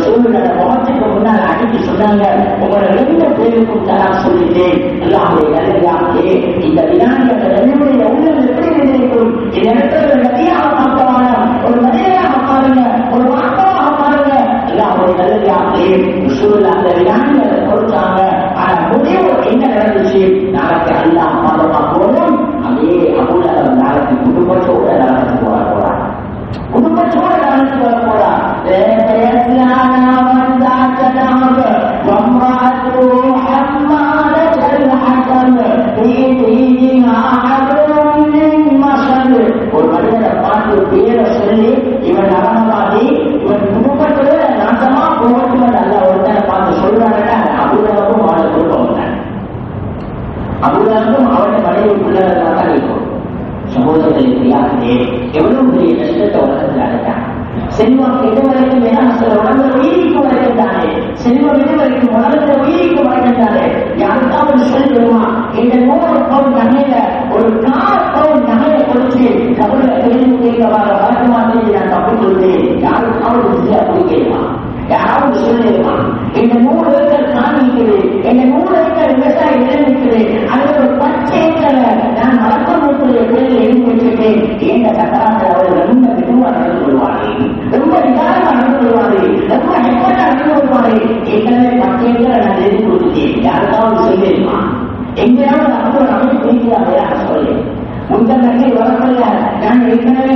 சூழ்நிலை முகத்துக்கு முன்னால் அடிச்சு சொன்னாங்க, உங்களோட 2 பேருக்கும் தலா சொல்லிட்டேன். அல்லாஹ்வுடைய நல்லடியார்களே, இந்த வினாடி அந்த நபியுடைய உள்ளம் எப்படி நினைக்கும்? இந்த இடத்துல ஒரு நபியாக பார்க்கவான, ஒரு மனிதனாக பாருங்க, ஒரு வார்த்தையாக பாருங்க. அல்லாஹ்வுடைய நல்லடியார்களே, ரசூலுல்லாஹ் அந்த வினாடிகளை கொடுத்தாங்க. ஆனா முடிவு என்ன நடந்துச்சு? நாளைக்கு அல்லாஹ் பாதுகாப்போம். அதே அபூலஹப் நாளைக்கு குடும்பத்தோட நடந்துட்டு வர போறார். குடும்பத்தோட நடந்துட்டு வர போறார். ஒரு மனிதனை பார்த்து பேரை சொல்லி இவன் நரகவாதி, இவன் குடும்பத்தோட நாசமா போகட்டும் அல்ல ஒருத்தனை பார்த்து சொல்றாங்க. அபூலஹபும் அவனை குடும்பம், அபூலஹபும் அவனை மனைவி பிள்ளைகள் தான் இருக்கும். சகோதரர்களுக்கு யாருமே எவ்வளவு பெரிய கஷ்டத்தை உலகத்தில் அடைத்தாங்க. செல்வம் எது வரைக்கும் உலக உயிரிக்கு வரைக்கும் தானே, செல்வம் எது வரைக்கும் உலகத்துல உயிரிக்கு வரைக்கும் தானே. யாருக்காவது சொல்லுமா இந்த 100 பவுன் நகையில ஒரு 4 பவுன் நகையை கொடுத்து கபல கேள்வி கேட்கவாக வழக்கமா தெரிஞ்சு நான் தப்பு சொல்றேன். யாருக்காவது அப்படி கேட்கலாம், யாராவது சொல்லிடுமா? இந்த 100 ஏக்கர் காணி இருக்குது, இந்த 100 ஏக்கர் விவசாய நிலம் இருக்குது, அதுல ஒரு 10 ஏக்கரை நான் மரத்தமுடைய பேரில் எழுதி வச்சிருக்கேன். எந்த சக்கராத்தில் அவர்கள் ரொம்ப மெதுவா நடந்து கொள்வார்கள், ரொம்ப நிதானமா நடந்து கொள்வார்கள், ரொம்ப ஹெப்பட்டா நடந்து கொள்வார்கள். ஏற்கனவே 10 ஏக்கரை நான் எழுதி கொடுத்துட்டேன். யாருக்காவது சொல்லிடுமா? எங்கேயாவது அவங்க அமைதி பிடிக்கிறாங்க சொல்லி முந்தன்னைக்கு வரப்பல்ல. நான் ஏற்கனவே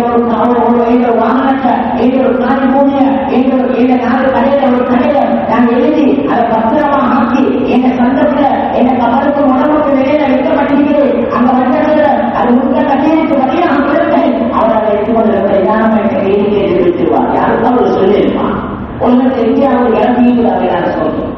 ஒரு வாகனத்தை ஒரு காணி பூமிய 4 கடையில ஒரு கடையில நான் எழுதி அதை பத்திரமா ஆக்கி எங்க சந்தத்துல எங்க கவலுக்கு உடம்புக்கு வெளியில வைக்கப்பட்டிருக்கிறேன். அந்த வட்டத்துல அது முந்த கட்டியதுக்கு வழியாக கொடுத்தேன். அவர் அதை எடுத்துக்கொண்டு எல்லாரும் எடுத்துருவார். யாருக்காவது சொல்லியிருப்பான். உலகத்தை எங்கேயாவது இறங்கிட்டு சொல்றேன்.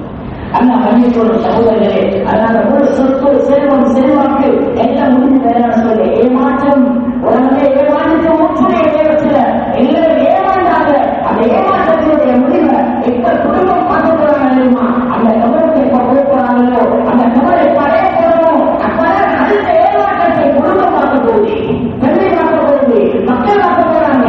அல்ல மன்னிச்சோட சகோதரர்களே, அதனால ஒரு சொத்து செல்வம் செல்வாக்கு எல்லாம் முடிஞ்சு வேலையான சொல்ல ஏமாற்றம் உலகத்தை ஏமாற்று ஒற்றுமை நேரத்தில் எல்லாரும் ஏமாந்தாங்க. அந்த ஏமாற்றத்தினுடைய முடிவை எப்ப குடும்பம் பார்க்க போறாங்க தெரியுமா? அந்த கவனத்தை எப்ப போறாங்களோ அந்த கவலை பழைய போறோம். அப்பதான் அடுத்த ஏமாற்றத்தை குடும்பம் பார்க்க போகுது, பெண்ணை பார்க்க போகுது, மக்கள் பார்க்க போறாங்க.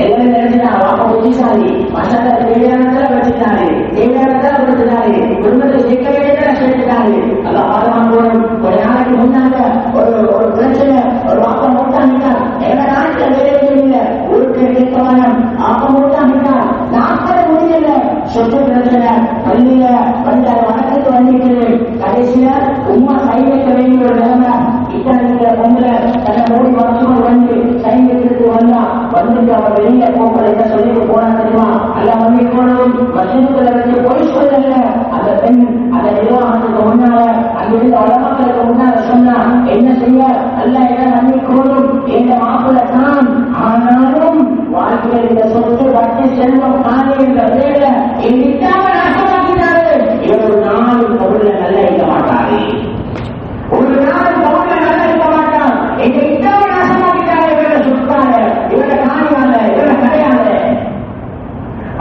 எல்லாரும் நினைச்சுனா வாப்ப புத்திசாலி, மசாலா தேவையானதை வச்சுட்டாரு, தேவையானதை கொடுத்துட்டாரு, குடும்பத்தை சேர்க்க வேண்டியதை சேர்த்துட்டாரு. அதான் பாதுகாப்போம். ஒரு நாளைக்கு முன்னாங்க ஒரு பிரச்சனை, ஒரு வாப்ப மூட்டாமிட்டார். எங்க நாட்டுல வேலை செய்யல, ஊருக்கு கேட்கவானம் ஆப்ப மூட்டாமிட்டார். 40 முடியல, சொத்து பிரச்சனை, பள்ளியில வந்து வணக்கத்துக்கு வந்திருக்கிறது. கடைசியில உமா கை வைக்க வேண்டிய ஒரு நிலைமை. இத்தனை பொங்கலை தன்னை மூடி வளர்த்து வந்து சைன் வைக்கிறதுக்கு வந்தா வந்துட்டு அவர் வெளியில போக்குவரத்தை சொல்லிட்டு போனா தெரியுமா? அல்ல வந்து போனதும் மசூதுகளை வச்சு போய் சொல்லல. அந்த பெண் அந்த நிர்வாகத்துக்கு முன்னால அங்கிருந்து வளமக்களுக்கு முன்னால சொன்னா என்ன செய்ய? அல்ல என்ன மன்னிக்கோடும் என்ற மாப்பிள்ள தான். ஆனாலும் வாழ்க்கையில் இந்த சொத்து வட்டி செல்வம் காணி என்ற பேர்ல என் விட்டாம நாசமாக்கினாரு.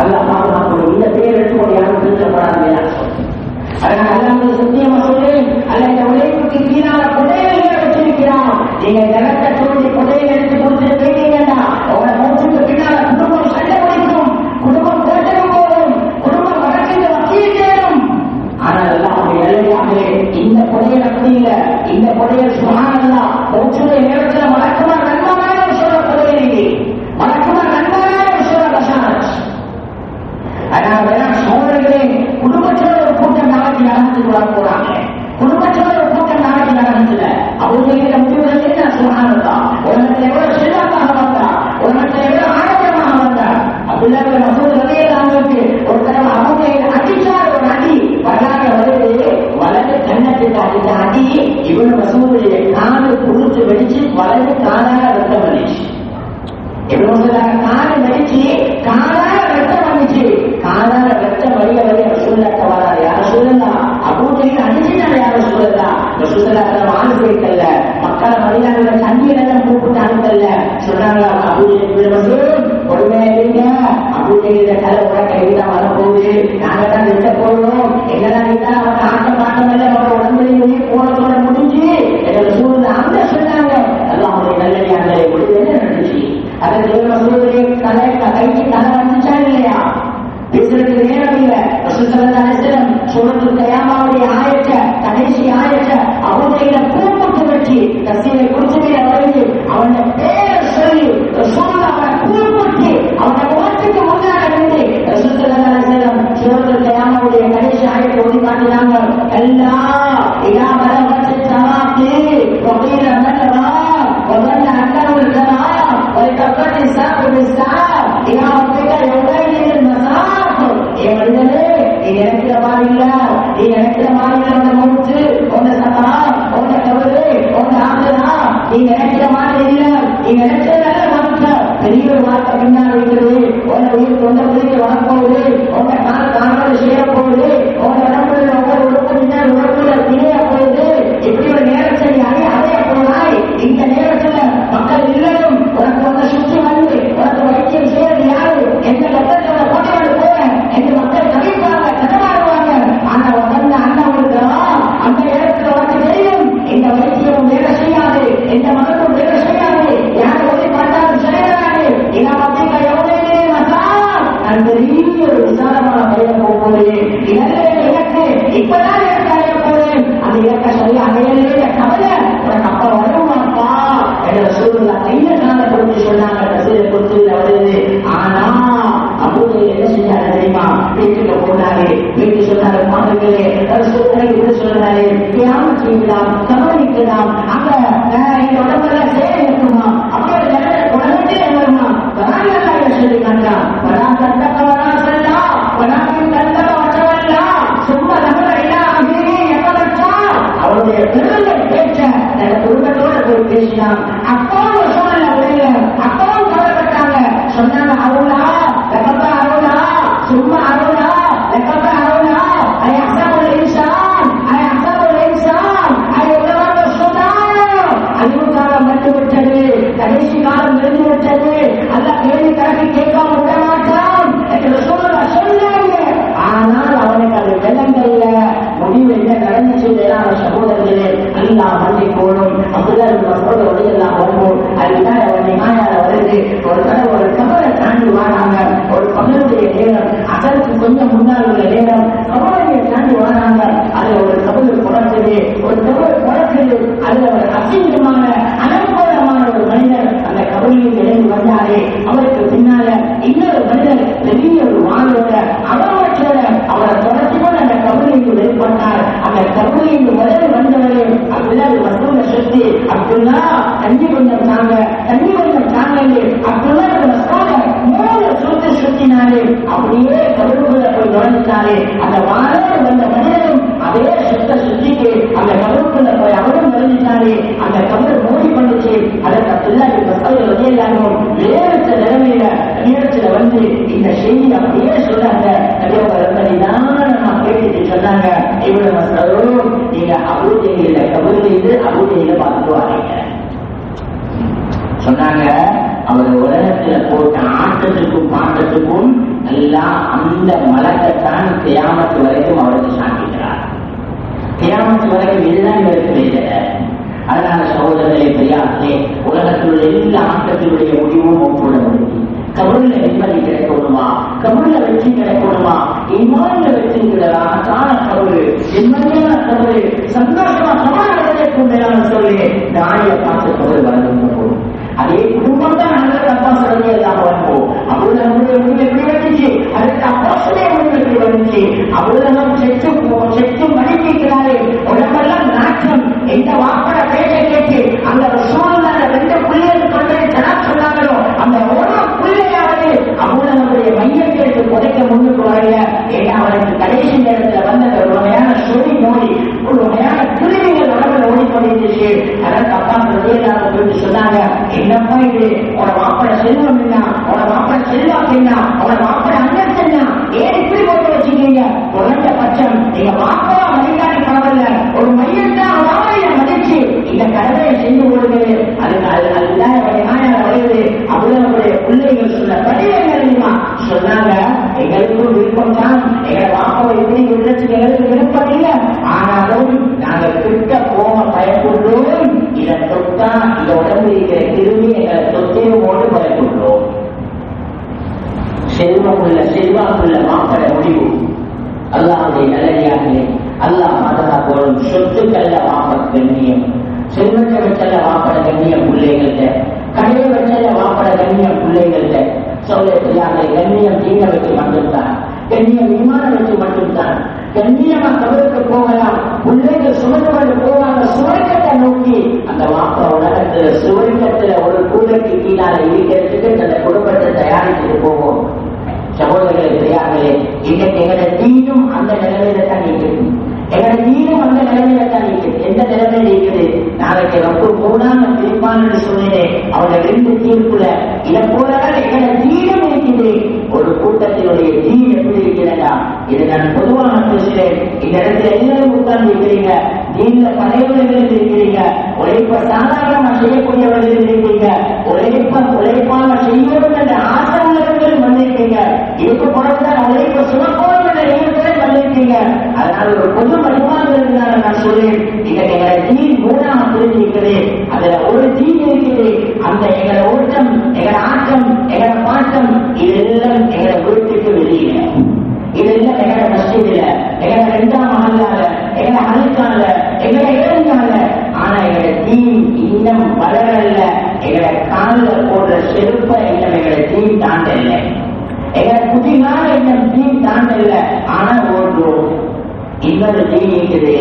அல்லாஹ் பாதுகாக்கணும். இந்த பேர் எடுத்துக்கொண்டு யாரும் திருத்தப்படாது. அதனால அல்லாஹ் சத்தியமா சொல்றேன், அல்ல இந்த உழைப்புக்கு கீழான புதையலை வச்சிருக்கிறான். நீங்க நிலத்தை தோண்டி புதையல் எடுத்து கொடுத்துட்டு போயிட்டீங்கன்னா உங்களோட மூச்சுக்கு பின்னால குடும்பம் சண்டை பிடிக்கும், குடும்பம் பிரச்சனை போகும், குடும்பம் வழக்கில் வக்கீல் சேரும். ஆனால் அல்லாஹ்வுடைய எல்லையாகவே இந்த புதையல் அப்படி இல்லை. இந்த புதையல் சுப்ஹானல்லாஹ் மூச்சுடைய நேரத்தில் வழக்கமா நன்மையான சொல்ற புதையல், வழக்கமா நன்மையான சொல்ற பஷாரத். அதனால சோழர்களே குடும்பத்தோட ஒரு கூட்டம் நாளைக்கு நடந்துட்டு வர போறாங்க. குடும்பத்தோட ஒரு கூட்டம் நாளைக்கு நடந்துல அவங்க முடிவுகள் என்ன சுகானதா, உலகத்தில் எவ்வளவு செல்வாக்காக வந்தா, உலகத்தில் எவ்வளவு ஆரோக்கியமாக வந்தா. அப்படிலாம் அவங்களுக்கு ஒரு தடவை அவங்க அடிச்சார். ஒரு அடி வரலாறு வருது, வலது கண்ணத்துக்கு அடித்த அடி இவனு வசூலுடைய காது குளிர்ச்சி வெடிச்சு வலது காதால ரத்தம் வந்துச்சு. காது வெடிச்சு காதால ரத்தம் வந்துச்சு. காதால ரத்தம் வழிய வழிய சூழ்நிலை வராது. யார சொல்லலாம் அப்படின்னு அடிச்சுட்டாங்க. யார சொல்லலாம் ஆணு போயிட்டல்ல, மக்களை மதியாள தண்ணீரெல்லாம் கூப்பிட்டு அனுப்பல. சொன்னாங்க பொறுமையா இருங்க, அப்படின்னு கலை கூட கைதான் வரப்போகுது, நாங்க தான் நிறுத்த போடுவோம், என்னதான் நிறுத்தா அவங்க ஆட்டம் பாட்டம் எல்லாம் அவங்க உடம்புலையே போனதோட முடிஞ்சு எங்களை சூழ்நிலை அந்த சொன்னாங்க. எல்லாம் அவருடைய நல்லடியாங்களே முடிவு என்ன நடந்துச்சு? அதை சூழ்நிலையை கைக்கு தலை வந்துச்சா இல்லையா? பேசுறதுக்கு நேரம் இல்ல. சூரத்துல் கயாமாவுடைய ஆயத்த கடைசி ஆயத்த அவனுடைய கூப்பிட்டு வச்சு கசீரை குறிச்சு வருது. அவன பேரை சொல்லி அவனை கூப்பிட்டு அவனை முகத்துக்கு முன்னாடி இருந்து சூரத்துல் கயாமாவுடைய கடைசி ஆயத்தை ஓடி காட்டினாங்க. எல்லாம் இதா வரவச்சு சமாப்தி வகையில மன்னவா وظن أنه الكلام ولكفت الساق بالساق إلى ربك يومئذ المساق. நீ நினைக்கிற மாதிரி இல்ல, நீ நினைக்கிற மாதிரி உங்க மூச்சு, உங்க சத்தா, உங்க கவலை, உங்க ஆசனா, நீ நினைக்கிற மாதிரி இல்ல. நீ நினைச்சதால மாற்ற பெரிய ஒரு வார்த்தை பின்னால் வைக்கிறது. உங்க உயிர் தொண்டை உயிருக்கு வரப்போகுது, உங்க கால்கள் சேரப்போகுது, உங்க உடம்புல ஒவ்வொரு உறுப்பு பின்னால் உடம்புல திணைய போகுது. இப்படி ஒரு நேரத்தை அடைய போனாய். இந்த நேரத்துல மக்கள் இல்லையும் உனக்கு வந்து சுற்றி வந்து உனக்கு வைத்தியம் செய்யறது யாரு? எந்த கட்டத்தோட போட்டியோடு போறேன் என்று மக்கள் தவிப்பாங்க, தடமாடுவாங்க. ஆனா உடனே அண்ணன் இருக்கிறோம். அந்த நேரத்தில் உனக்கு தெரியும் இந்த வைத்தியமும் வேலை செய்யாது, எந்த மதமும் வேலை செய்யாது, யார் ஒளி பார்த்தாலும் செய்யறாரு. இனம் அப்படிங்க எவ்வளவு மசா நான் பெரிய ஒரு விசாலமான பயிர போகிறேன். இலக்கு இப்பதான் எனக்கு அடைய போறேன். அது இலக்க சரியா அடையலே கவலை உனக்கு அப்ப வருமாப்பா என்ற சூழ்நிலை கையில கால கொடுத்து சொன்னாங்க. கசீரை கொடுத்து வருது. ஆனா அப்போது என்ன செஞ்சாரு தெரியுமா? வீட்டுக்கு போனாரு. வீட்டு சொன்னாரு, மாணவர்களே சூழ்நிலை இப்படி சொல்றாரு, தியானம் செய்யலாம், கவனிக்கலாம், அங்க இந்த உடம்பெல்லாம் சேர இருக்குமா, அப்படியே உடனே வருமா வராங்க சொல்லி காட்டான். வரா கண்டக்க வரா சொல்லா வராமின் கண்டக வச்சவல்லா சும்மா நம்மள அவருடைய பெருமை பேச்ச நல்ல குடும்பத்தோட போய் பேசினான். அப்பாவும் சூழ்நிலை உடைய அப்பாவும் கவலைப்பட்டாங்க. சொன்னாங்க அருளா லெப்பா அருளா சும்மா அருளா லெப்பா அருளா ஐ அசாபுல் இன்சான் ஐ அசாபுல் இன்சான் ஐ உலக சுதாரம். அறிவு காலம் வந்து விட்டது, கடைசி காலம் நெருங்கி விட்டது. அல்ல கேள்வி கணக்கு கேட்காம விட மாட்டான் என்று சூழ்நிலை சொன்னாங்க. ஆனால் அவனுக்கு அது விளங்கல்ல. முடிவு என்ன நடந்துச்சு சகோதரர்களே, அல்லா மண்ணை போடும். அப்படிதான் எல்லாம் வருவோம். அதுதான் அவனை மாயால வருது. ஒரு தடவை ஒரு கவலை தாண்டி வராங்க. ஒரு பகலுடைய நேரம், அதற்கு கொஞ்சம் முன்னால் உள்ள நேரம் கவலையை தாண்டி வராங்க. அதுல ஒரு கவலை குறைக்குது, ஒரு கவலை குறைக்குது. அதுல ஒரு அசிங்கமான அனுகூலமான ஒரு மனிதர் அந்த கவலையை இறங்கி வந்தாரே. அவருக்கு பின்னால இன்னொரு மனிதர் பெரிய ஒரு வாழோட அவமற்றோட அவரை தொடர்ச்சி கூட அந்த கவலைக்கு வெளிப்பட்டார். அந்த கவலையின் உடனே வந்தவரே அப்படிலாம் மசூல சுத்தி அப்படின்னா தண்ணி கொஞ்சம் தாங்க, தண்ணி கொஞ்சம் தாங்க அப்படிலாம் மூணு சுத்தி சுத்தினாரு. அப்படியே கவலுக்குள்ள போய் நுழைஞ்சாரு. அந்த வாழோடு வந்த மனிதனும் அதே சுத்திக்கு அந்த கவலுக்குள்ள போய் அவரும் நுழைஞ்சாரு. அந்த கவல் மூடி பண்ணுச்சு. அதற்கு பிள்ளைக்கு வகையிலாகவும் வேறுத்த நிலைமையில நேரத்தில் வந்து இந்த செய்தி அப்படியே சொல்றாங்க. நான் கேட்டுட்டு சொன்னாங்க, இவ்வளவு நீங்க அபூஜையில கபூஜையில அபூஜையில பார்த்துட்டு வாங்க சொன்னாங்க. அவர் உலகத்துல போட்ட ஆட்டத்துக்கும் பாட்டத்துக்கும் எல்லாம் அந்த மலக்கத்தான் கியாமத்து வரைக்கும் அவருக்கு சாட்டிக்கிறார். கியாமத்து வரைக்கும் இதுதான் இவருக்கு வேதனை. அதனால சகோதரர்களே, பெரியார்களே, உலகத்தில் உள்ள எல்லா ஆட்டத்தினுடைய முடிவும் ஒப்புட முடியும். கபருல நிம்மதி கிடைக்கணுமா, கபருல வெற்றி கிடைக்கணுமா, இமான்ல வெற்றி காண கபரு, நிம்மதியான கபரு, சந்தோஷமா கபரு அடையக்கூடிய சொல்லி தாயை பார்த்து கபரு வளர்ந்து போகும். அதே குடும்பம் தான் நல்ல தப்பா சொல்லி எல்லாம் வருவோம். அவ்வளவு நம்முடைய முடிவு எப்படி வந்துச்சு, அதுக்கு அப்பாசுடைய முடிவு எப்படி வந்துச்சு, அவ்வளவு நம்ம செத்து மடிக்கிறாரே, உடம்பெல்லாம் நாற்றம். எந்த வாப்பட பேச கேட்டு அந்த சூழ்நிலை ரெண்டு பிள்ளைகள் சொன்னாங்களோ அந்த ஒரு பிள்ளையாவது அவ்வளவுடைய மையத்திற்கு புதைக்க முன்னுக்கு வரைய. ஏன்னா அவருக்கு கடைசி நேரத்தில் வந்த ஒரு வகையான சொறி நோய், ஒரு வகையான கிருமிகள் உடம்புல ஓடிக்கொண்டிருந்துச்சு. அதற்கு அப்பா சொல்லி சொன்னாங்க, என்னப்பா இது, உன மாப்பிட செல்வம் என்ன, உன மாப்பிட செல்வாக்கு என்ன, உன மாப்பிட அந்தஸ்து என்ன, ஏன் இப்படி போட்டு வச்சுக்கீங்க? குறைஞ்ச பட்சம் நீங்க மாப்பிளா மதிக்காட்டி பரவாயில்ல, ஒரு மையத்தான் வாழைய மதிச்சு இந்த கடமையை செஞ்சு கொடுக்குது. அதுதான் வருது. அவ்வளவுடைய பிள்ளைகள் சொன்ன படிவங்க சொன்னாங்க, எங்களுக்கும் விருப்பம் தான், எங்களை வாப்பாவை இப்படி விடுறதுக்கு எங்களுக்கு விருப்பம் இல்லை. ஆனாலும் நாங்கள் கிட்ட போக பயப்படுறோம். இதை தொட்டா இந்த உடம்பு இருக்கிற கிருமி எங்களை தொத்தையோடு பயப்படுறோம். செல்வாக்குள்ள மாப்பட முடிவு அல்லாஹ்வுடைய நல்லடியார்களே, அல்லாஹ் பாதுகாப்போடும். சொத்துக்கல்ல வாப்பட கண்ணியம், செல்வத்தை வச்சல்ல வாப்பட கண்ணியம் பிள்ளைகள்கிட்ட, கடையை வச்சல்ல வாப்பட கண்ணியம் பிள்ளைகள்கிட்ட. சொல்ல கண்ணியம் தீங்க வச்சு மட்டும்தான், கண்ணியம் விமானம் வச்சு மட்டும்தான். கண்ணியமா கபருக்கு போகலாம், பிள்ளைகள் சுமந்து கொண்டு போவாங்க சுவர்க்கத்தை நோக்கி. அந்த வாப்பா உலகத்துல சுவர்க்கத்துல ஒரு கூடைக்கு கீழால இருக்கிறதுக்கு அந்த குடும்பத்தை தயாரிச்சுட்டு போவோம். சகோதரர்களே, பெரியார்களே, இன்னைக்கு எங்களோட தீனும் அந்த நிலைமையில தான் இருக்குது. எங்களோட தீனும் அந்த நிலைமையில தான் இருக்குது. எந்த நிலைமையில இருக்குது? நாளைக்கு ரொம்ப மூணாம் தீர்ப்பான்னு சொன்னேன். அவங்க ரெண்டு தீர்ப்புல இதை போலதான் எங்களோட தீனும் இருக்குது. ஒரு கூட்டத்தினுடைய தீன் எப்படி இருக்கிறதா, இது நான் பொதுவாக பேசுகிறேன். இந்த இடத்துல எல்லாரும் உட்கார்ந்து இருக்கிறீங்க, நீங்க பழையவர்கள் இருக்கிறீங்க, உழைப்ப சாதாரணமா செய்யக்கூடியவர்கள் இருக்கிறீங்க, உழைப்பாக செய்யணும் என்ற ஆசை உள்ளவர்கள் வந்திருக்கீங்க. இதுக்கு பிறகுதான் உழைப்ப சுமப்போம் என்ற நீங்களும் வந்திருக்கீங்க. அதனால ஒரு பொது மதிப்பாக இருந்தால நான் சொல்றேன், எங்களை தீன் மூணாக பிரிஞ்சிருக்குது. அதுல ஒரு தீன் இருக்குது. அந்த எங்களை ஓட்டம், எங்களை ஆட்டம், எங்களை பாட்டம், இதெல்லாம் எங்களை வீட்டுக்கு வெளியில, இதெல்லாம் எங்களை மஸ்ஜிதுல, எங்களை ரெண்டாம் மகளால, எங்களை அழுக்கால, எங்களை ஏழுங்கால. ஆனா எங்களை தீன் இன்னும் வளரல. எங்களை காலில் போடுற செருப்ப இன்னும் எங்களை தீன் தாண்டல. எங்களை புதினால இன்னும் தீன் தாண்டல. ஆனா ஓடுறோம். இன்னொரு தீன் இருக்குது.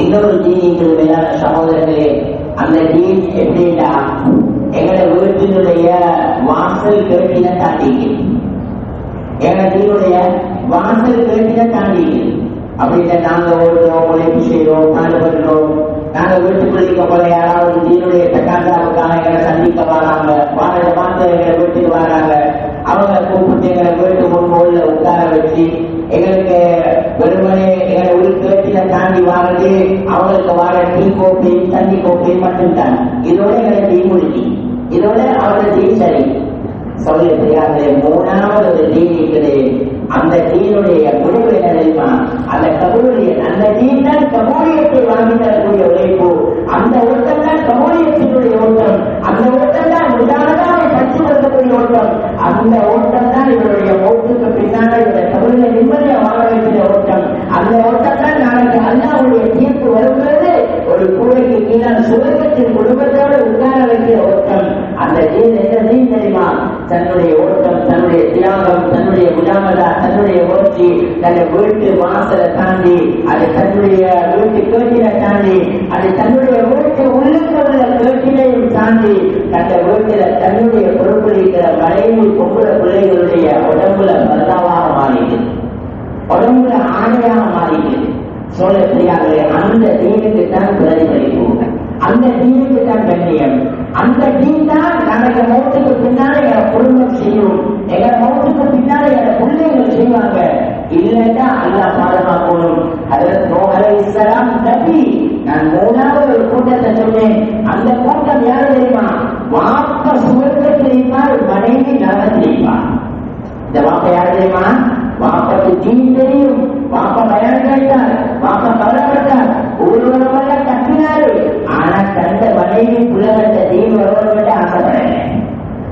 இன்னொரு தீனிக்கு மேலான சகோதரர்களே, அந்த தீன் எப்படின்னா எங்களை வீட்டினுடைய வாசல் கேட்டின தாண்டிக்கு, எங்களை தீனுடைய வாசல் கேட்டின தாண்டிக்கு. அப்படின்னா நாங்க ஓடுறோம், உழைப்பு செய்யறோம், பாடுபடுறோம். நாங்க வீட்டுக்குள்ள போல யாராவது தீனுடைய தக்காந்தாவுக்காக எங்களை சந்திக்க வராங்க, வாழ பார்த்து எங்களை வீட்டுக்கு வராங்க. அவங்க கூப்பிட்டு எங்களை வீட்டு முன்போல உட்கார வச்சு எங்களுக்கு வெறுமனே எங்களை ஒரு கேட்டில தாண்டி வாழது அவங்களுக்கு வாழ டீ கோப்பை தண்ணி கோப்பை மட்டும்தான். இதோட எங்களை டீ முடிச்சு, இதோட அவரோட டீ சரி. சொல்ல தெரியாத மூணாவது ஒரு டீ இருக்குது. அந்த டீனுடைய முடிவு என்ன தெரியுமா? அந்த கபூலிய, அந்த டீ தான் கபூலியத்தை வாங்கி தரக்கூடிய உழைப்பு. அந்த ஓட்டம் தான் கபூலியத்தினுடைய ஓட்டம். அந்த ஓட்டம் தான் உதாரணமாக பற்றி வரக்கூடிய ஓட்டம். அந்த ஓட்டம் தான் இவருடைய ஓட்டுக்கு பின்னால இவருடைய கபூலிய நிம்மதியை வாழ வேண்டிய ஓட்டம். அந்த ஓட்டம் தான் நாளைக்கு அல்லாஹ்வுடைய தீர்ப்பு வருகிறது. ஒரு கூடைக்கு கீழே சுவர்க்கத்தின் குடும்பத்தோடு உட்கார வேண்டிய ஓட்டம். அந்த டீ என்ன டீ தெரியுமா? தன்னுடைய ஓட்டம், தன்னுடைய தியாகம், தன்னுடைய முஜாமதா, தன்னுடைய முயற்சி, தன்னுடைய வீட்டு வாசலை தாண்டி, அது தன்னுடைய வீட்டு கேட்டினை தாண்டி, அது தன்னுடைய வீட்டு உள்ளுக்கு உள்ள கேட்டினையும் தாண்டி, தன்னுடைய வீட்டில தன்னுடைய பொறுப்பில் இருக்கிற மனைவி பொம்புல பிள்ளைகளுடைய உடம்புல மருந்தாவாக மாறிது, உடம்புல ஆணையாக மாறிது. சொல்ல தெரியாதே, அந்த தீனுக்கு தான் பிரதிபலிப்பு, அந்த தீனுக்கு தான் கண்ணியம், அந்த தீன் தான் நமக்கு மௌத்துக்கு பின்னால எங்க குடும்பம் செய்யும், எங்க மௌத்துக்கு பின்னால எங்க பிள்ளைகள் செய்வாங்க. இல்லைன்னா அல்லாஹ் பாதுகாக்கணும். ஹஜ்ரத் நூஹ் அலைஹிஸ்ஸலாம் நபி. நான் மூணாவது ஒரு கூட்டத்தை சொன்னேன். அந்த கூட்டம் யாரு தெரியுமா? வாப்ப சுவர்க்கத்தில் இருப்பார், மனைவி நரகத்தில் இருப்பார். இந்த வாப்ப யாரு தெரியுமா? வாப்பக்கு தீன் தெரியும், வாப்ப பயன் கேட்டார், வாப்ப கவலைப்பட்டார், ஒருவரெல்லாம் கட்டினாரு. ஆனா தந்த மனைவி புள்ளவட்ட தீன் வருவதை ஆசைப்படல,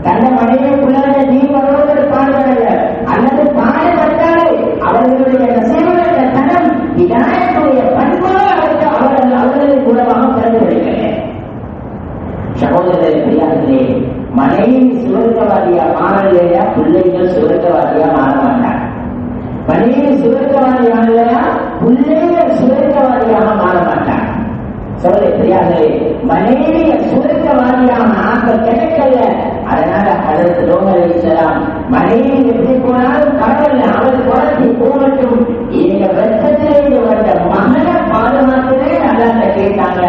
தந்த மனைவி புள்ளவட்ட தீன் வருவதை பாடுபடல, அல்லது பாடுபட்டாலே அவர்களுடைய நசீபுடைய தனம் இதாயத்துடைய பண்பாக அவர்களின் மூலமாக பிறந்துவிடுகிறது. சகோதரரை பிரியார்களே, மனைவி சுவர்க்கவாதியா மாறலையா, பிள்ளைகள் சுவர்க்கவாதியா மாற மாட்டார். மனைவி சுவர்க்கவாதியாக இல்லையா, பிள்ளைகள் சுவர்க்கவாதியாக மாற மாட்டார். சொல்ல தெரியாதே, மனைவிய சுவர்க்கவாதியாக ஆக்க கிடைக்கல. அதனால ஹஜ்ரத் நூஹ் அலைஹிஸ்ஸலாம் மனைவி எப்படி போனாலும் கடவுள் அவர் குறைச்சி போகட்டும், எங்க வெச்சத்திலே வந்த மகனை பாதுகாத்துவே அல்லாஹ்ட்ட கேட்டாங்க.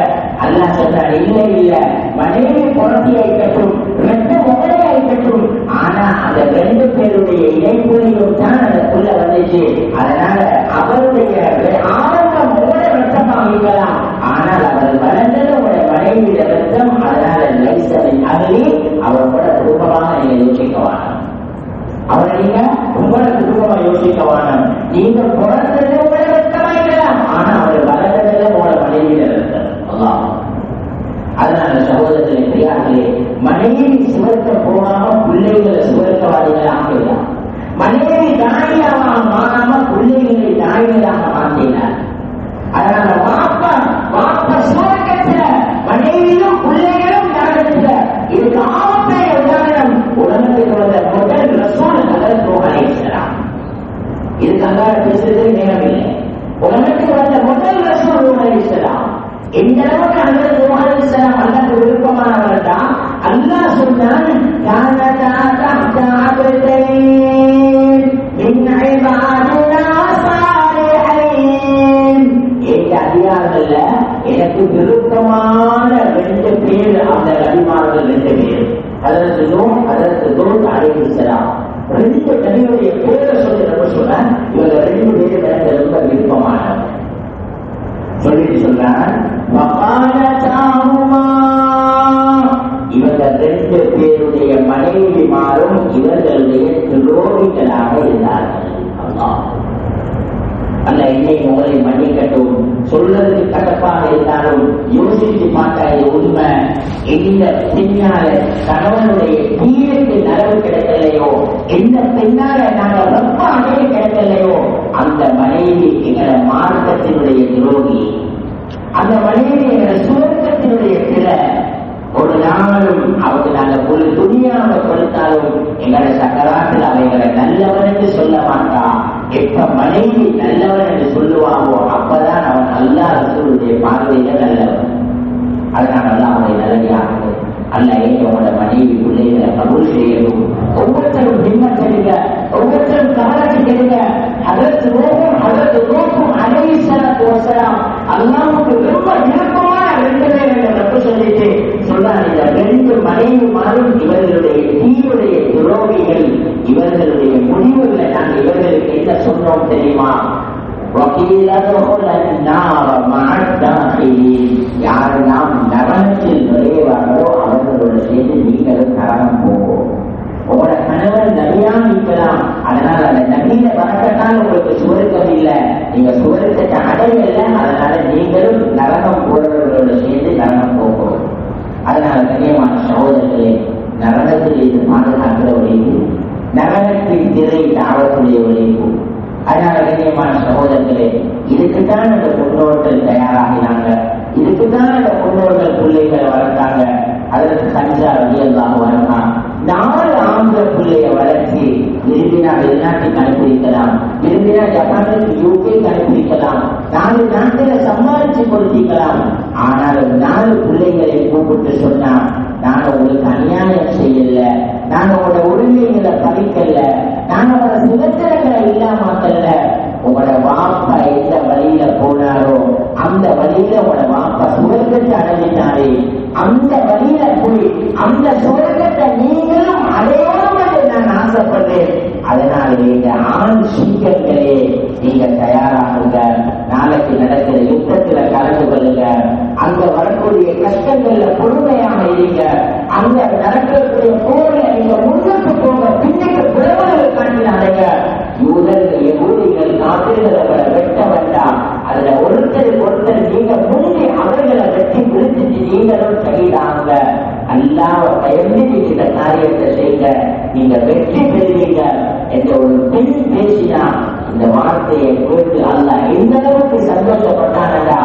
அல்லாஹ் சொன்னார், இல்லை இல்ல, மனைவி குறைச்சி ஆயிக்கட்டும், ரெட்ட உடனே ஆயிக்கட்டும், ஆனா அந்த ரெண்டு பேருடைய இணைப்புலையும் தான் அந்த புள்ள வந்துச்சு. அதனால அவருடைய ஆரம்பம் உடைய ரத்தமாக இருக்கலாம், ஆனால் அவர் வளர்ந்தது உடைய மனைவிய ரத்தம். அதனால லைசலின் அகலி, அவரோட குடும்பமாக நீங்க யோசிக்கவான, அவரை நீங்க உங்களோட குடும்பமா யோசிக்கவான. நீங்க பிறந்தது உடைய ரத்தமாயிருக்கலாம், ஆனா அவர் வளர்ந்தது உங்களோட மனைவியில ரத்தம். அல்லாஹ். அதனால சகோதரர்களை பிரியார்களே, மனைவி சுவர்க்கம் போகாம பிள்ளைகளை சுவர்க்கவாதிகளை ஆக்கலாம். மனைவி தானியாக மாறாம பிள்ளைகளை தாய்களாக மாற்றினார். அதனால வாப்ப சுவர்க்கத்துல, மனைவியும் பிள்ளைகளும் நரகத்துல. இதுக்கு ஆபத்தைய உதாரணம் உலகத்துக்கு வந்த முதல் ரசூல் ஹஜ்ரத் நூஹ் அலைஹிஸ்ஸலாம். இதுக்கு அங்கார பேசுறது நேரமில்லை. உலகத்துக்கு வந்த முதல் ரசூல் நூஹ் அலைஹிஸ்ஸலாம். எந்த அளவுக்கு ஹஜ்ரத் நூஹ் அலைஹிஸ்ஸலாம் அல்லாஹ்வுக்கு விருப்பமானவர் தான். அல்லாஹ் சொன்னான், கானதா தஹ்த அப்தைன் மின் இபாதினா சாலிஹைன். எங்க அதிகாரங்கள்ல எனக்கு விருப்பமான ரெண்டு பேர், அந்த நபிமார்கள் ரெண்டு பேர், ஹஜ்ரத் நூஹ், ஹஜ்ரத் லூத் அலைஹிஸ்ஸலாம். ரெண்டு நபியுடைய பேரை சொல்லி நம்ம சொன்ன, இவங்க ரெண்டு பேரும் எனக்கு ரொம்ப விருப்பமானவர் சொல்லிட்டு சொல்றாங்க. இவங்க ரெண்டு பேருடைய மனைவிமாரும் இவர்களுடைய துரோகிகளாக இருந்தார்கள். அல்ல என்னை உங்களை மன்னிக்கட்டும், சொல்றதுக்கு கட்டப்பாக இருந்தாலும் யோசித்து பார்த்தா இது உண்மை. எந்த பெண்ணால கணவனுடைய தீருக்கு நலவு கிடைக்கலையோ, எந்த பெண்ணால நாங்கள் ரொம்ப அடைய கிடைக்கலையோ, அந்த மனைவி எங்களை மார்க்கத்தினுடைய துரோகி, அந்த மனைவி எங்களை சுவர்க்கத்தினுடைய பிற. ஒரு நாளும் அவங்க நாங்கள் ஒரு துணியாவை கொடுத்தாலும் எங்களை சக்கராத்தில் அவைகளை நல்லவன் என்று சொல்ல மாட்டான். எப்ப மனைவி நல்லவன் என்று சொல்லுவாங்கோ அப்பதான் அவன் அல்லா ரசூலுடைய பார்வையில நல்லவன். அதனால தான் அவனை நல்லடியாக அல்ல உங்களோட மனைவி பிள்ளைகளை கபூல் செய்யணும். ஒவ்வொருத்தரும் பின்பற்றுங்க, ஒவ்வொருத்தரும் கவலைக்கு கெடுங்க. ஹஜ்ரத் நூஹ் அலைஹிஸ்ஸலாத்து வஸலாம் அல்லாஹ்வுக்கு ரொம்ப விருப்பமான ரெண்டு பேர் என்று சொல்லிட்டு சொல்றாங்க. இந்த ரெண்டு மனைவிமாரும் இவர்களுடைய தீவுடைய துரோகிகள். இவர்களுடைய முடிவுகளை நாங்கள் இவர்களுக்கு என்ன சொன்னோம் தெரியுமா? யாரு நாம் நரகத்தில் நுழைவார்களோ அவர்களோட சேர்ந்து நீங்களும் நரகம் போகும். உங்களோட கணவன் நபியாக இருக்கலாம், அதனால அந்த நபியில வரக்கத்தால் உங்களுக்கு சுவருக்கம் இல்லை, நீங்க சுவருக்கத்தை அடையல, அதனால நீங்களும் நரகம் போறவர்களோட சேர்ந்து நரகம் போகும். அதனால கண்ணியமான சகோதரர்களே, நரகத்தில் இது பாதுகாக்கிற உழைப்பு, நரகத்தின் திரை தாவக்கூடிய உழைப்பு. அதனால கண்ணியமான சகோதரர்களே, இதுக்குத்தான் அந்த முன்னோர்கள் தயாராகினாங்க, இதுக்குத்தான் அந்த முன்னோர்கள் பிள்ளைகளை வளர்த்தாங்க. அதற்கு கஞ்சா ரலியல்லாஹு அன்ஹா 4 ஆம்பளை பிள்ளைய வளர்ச்சி விரும்பினா வெளிநாட்டுக்கு அனுப்பியிருக்கலாம், விரும்பினா ஜப்பானுக்கு யூகேக்கு அனுப்பியிருக்கலாம், 4 நாட்டில சம்பாதிச்சு கொடுத்திருக்கலாம். ஆனால் 4 பிள்ளைகளை கூப்பிட்டு சொன்னா, நாங்க உங்களுக்கு அநியாயம் செய்யல, நாங்க உங்களோட உரிமைகளை பறிக்கல, நாங்க உங்களோட சுதந்திரங்களை இல்லாமக்கல்ல, உங்களோட வாப்பா எந்த வழியில போனாரோ அந்த வழியில உங்களோட வாப்பா சுவர்க்கத்தை அடைஞ்சிட்டாரே, அந்த வழியில போய் அந்த சுவர்க்கத்தை நீங்களும் அடையணும் என்று நான் ஆசைப்படுறேன். அதனால இந்த ஆண் சீக்கிரங்களே நீங்க தயாராகுங்க, நாளைக்கு நடக்கிற யுத்தத்துல கலந்து கொள்ளுங்க, அங்க வரக்கூடிய கஷ்டங்கள்ல பொறுமையாக இருங்க, அங்க நடக்கக்கூடிய போர்ல நீங்க முன்னுக்கு போங்க, பின்னுக்கு பிறவர்கள் காட்டினாங்க. யூதர்கள் எவ்வூரிகள் காப்பிர்களை வெட்ட வேண்டாம், அதுல ஒருத்தர் நீங்க முன்னே அவர்களை வெட்டி விழுத்துட்டு நீங்களும் செய்தாங்க. அல்லாஹ்வை பயந்து இந்த காரியத்தை செய்ய நீங்க வெற்றி பெறுவீங்க என்ற ஒரு பெண் பேசினா இந்த வார்த்தையை கேட்டு அல்லாஹ் எந்த அளவுக்கு சந்தோஷப்பட்டானடா.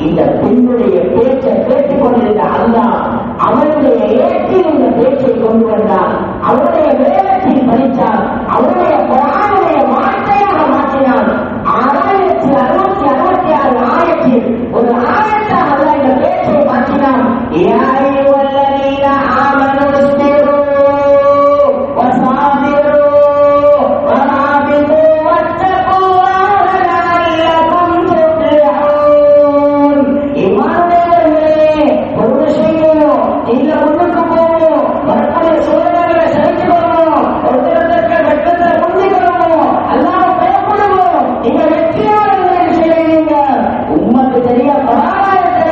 இந்த பெண்ணுடைய பேச்சை கேட்டுக் கொண்டிருந்த அல்லாஹ் அவனுடைய ஏற்றில் இந்த பேச்சை கொண்டு வந்தார், அவருடைய வேதத்தில் படித்தார், அவருடைய குர்ஆனுடைய வார்த்தையாக மாற்றினார். 1066 ஆயத்தில் ஒரு ஆயத்தாக அல்லாஹ் இந்த பேச்சை மாற்றினார். யா அய்யுஹல்லதீன ஆமனு இஸ்பிரு வஸாபிரு வராபிது வத்தகுல்லாஹ லஅல்லகும் துஃப்லிஹூன். ஈமானுள்ளவர்களே, பொறுமை செய்யணும், நீங்க முன்னுக்கு போகணும், வரக்கூடிய சோதனைகளை சகிச்சு கொள்ளணும், ஒருத்தருக்கு வெற்றத்தை முந்திக்கணும், அல்லாஹ்வை பயப்படணும், நீங்க வெற்றியாளர்கள் செய்வீங்க. உம்மக்கு தெரிய பராமரித்து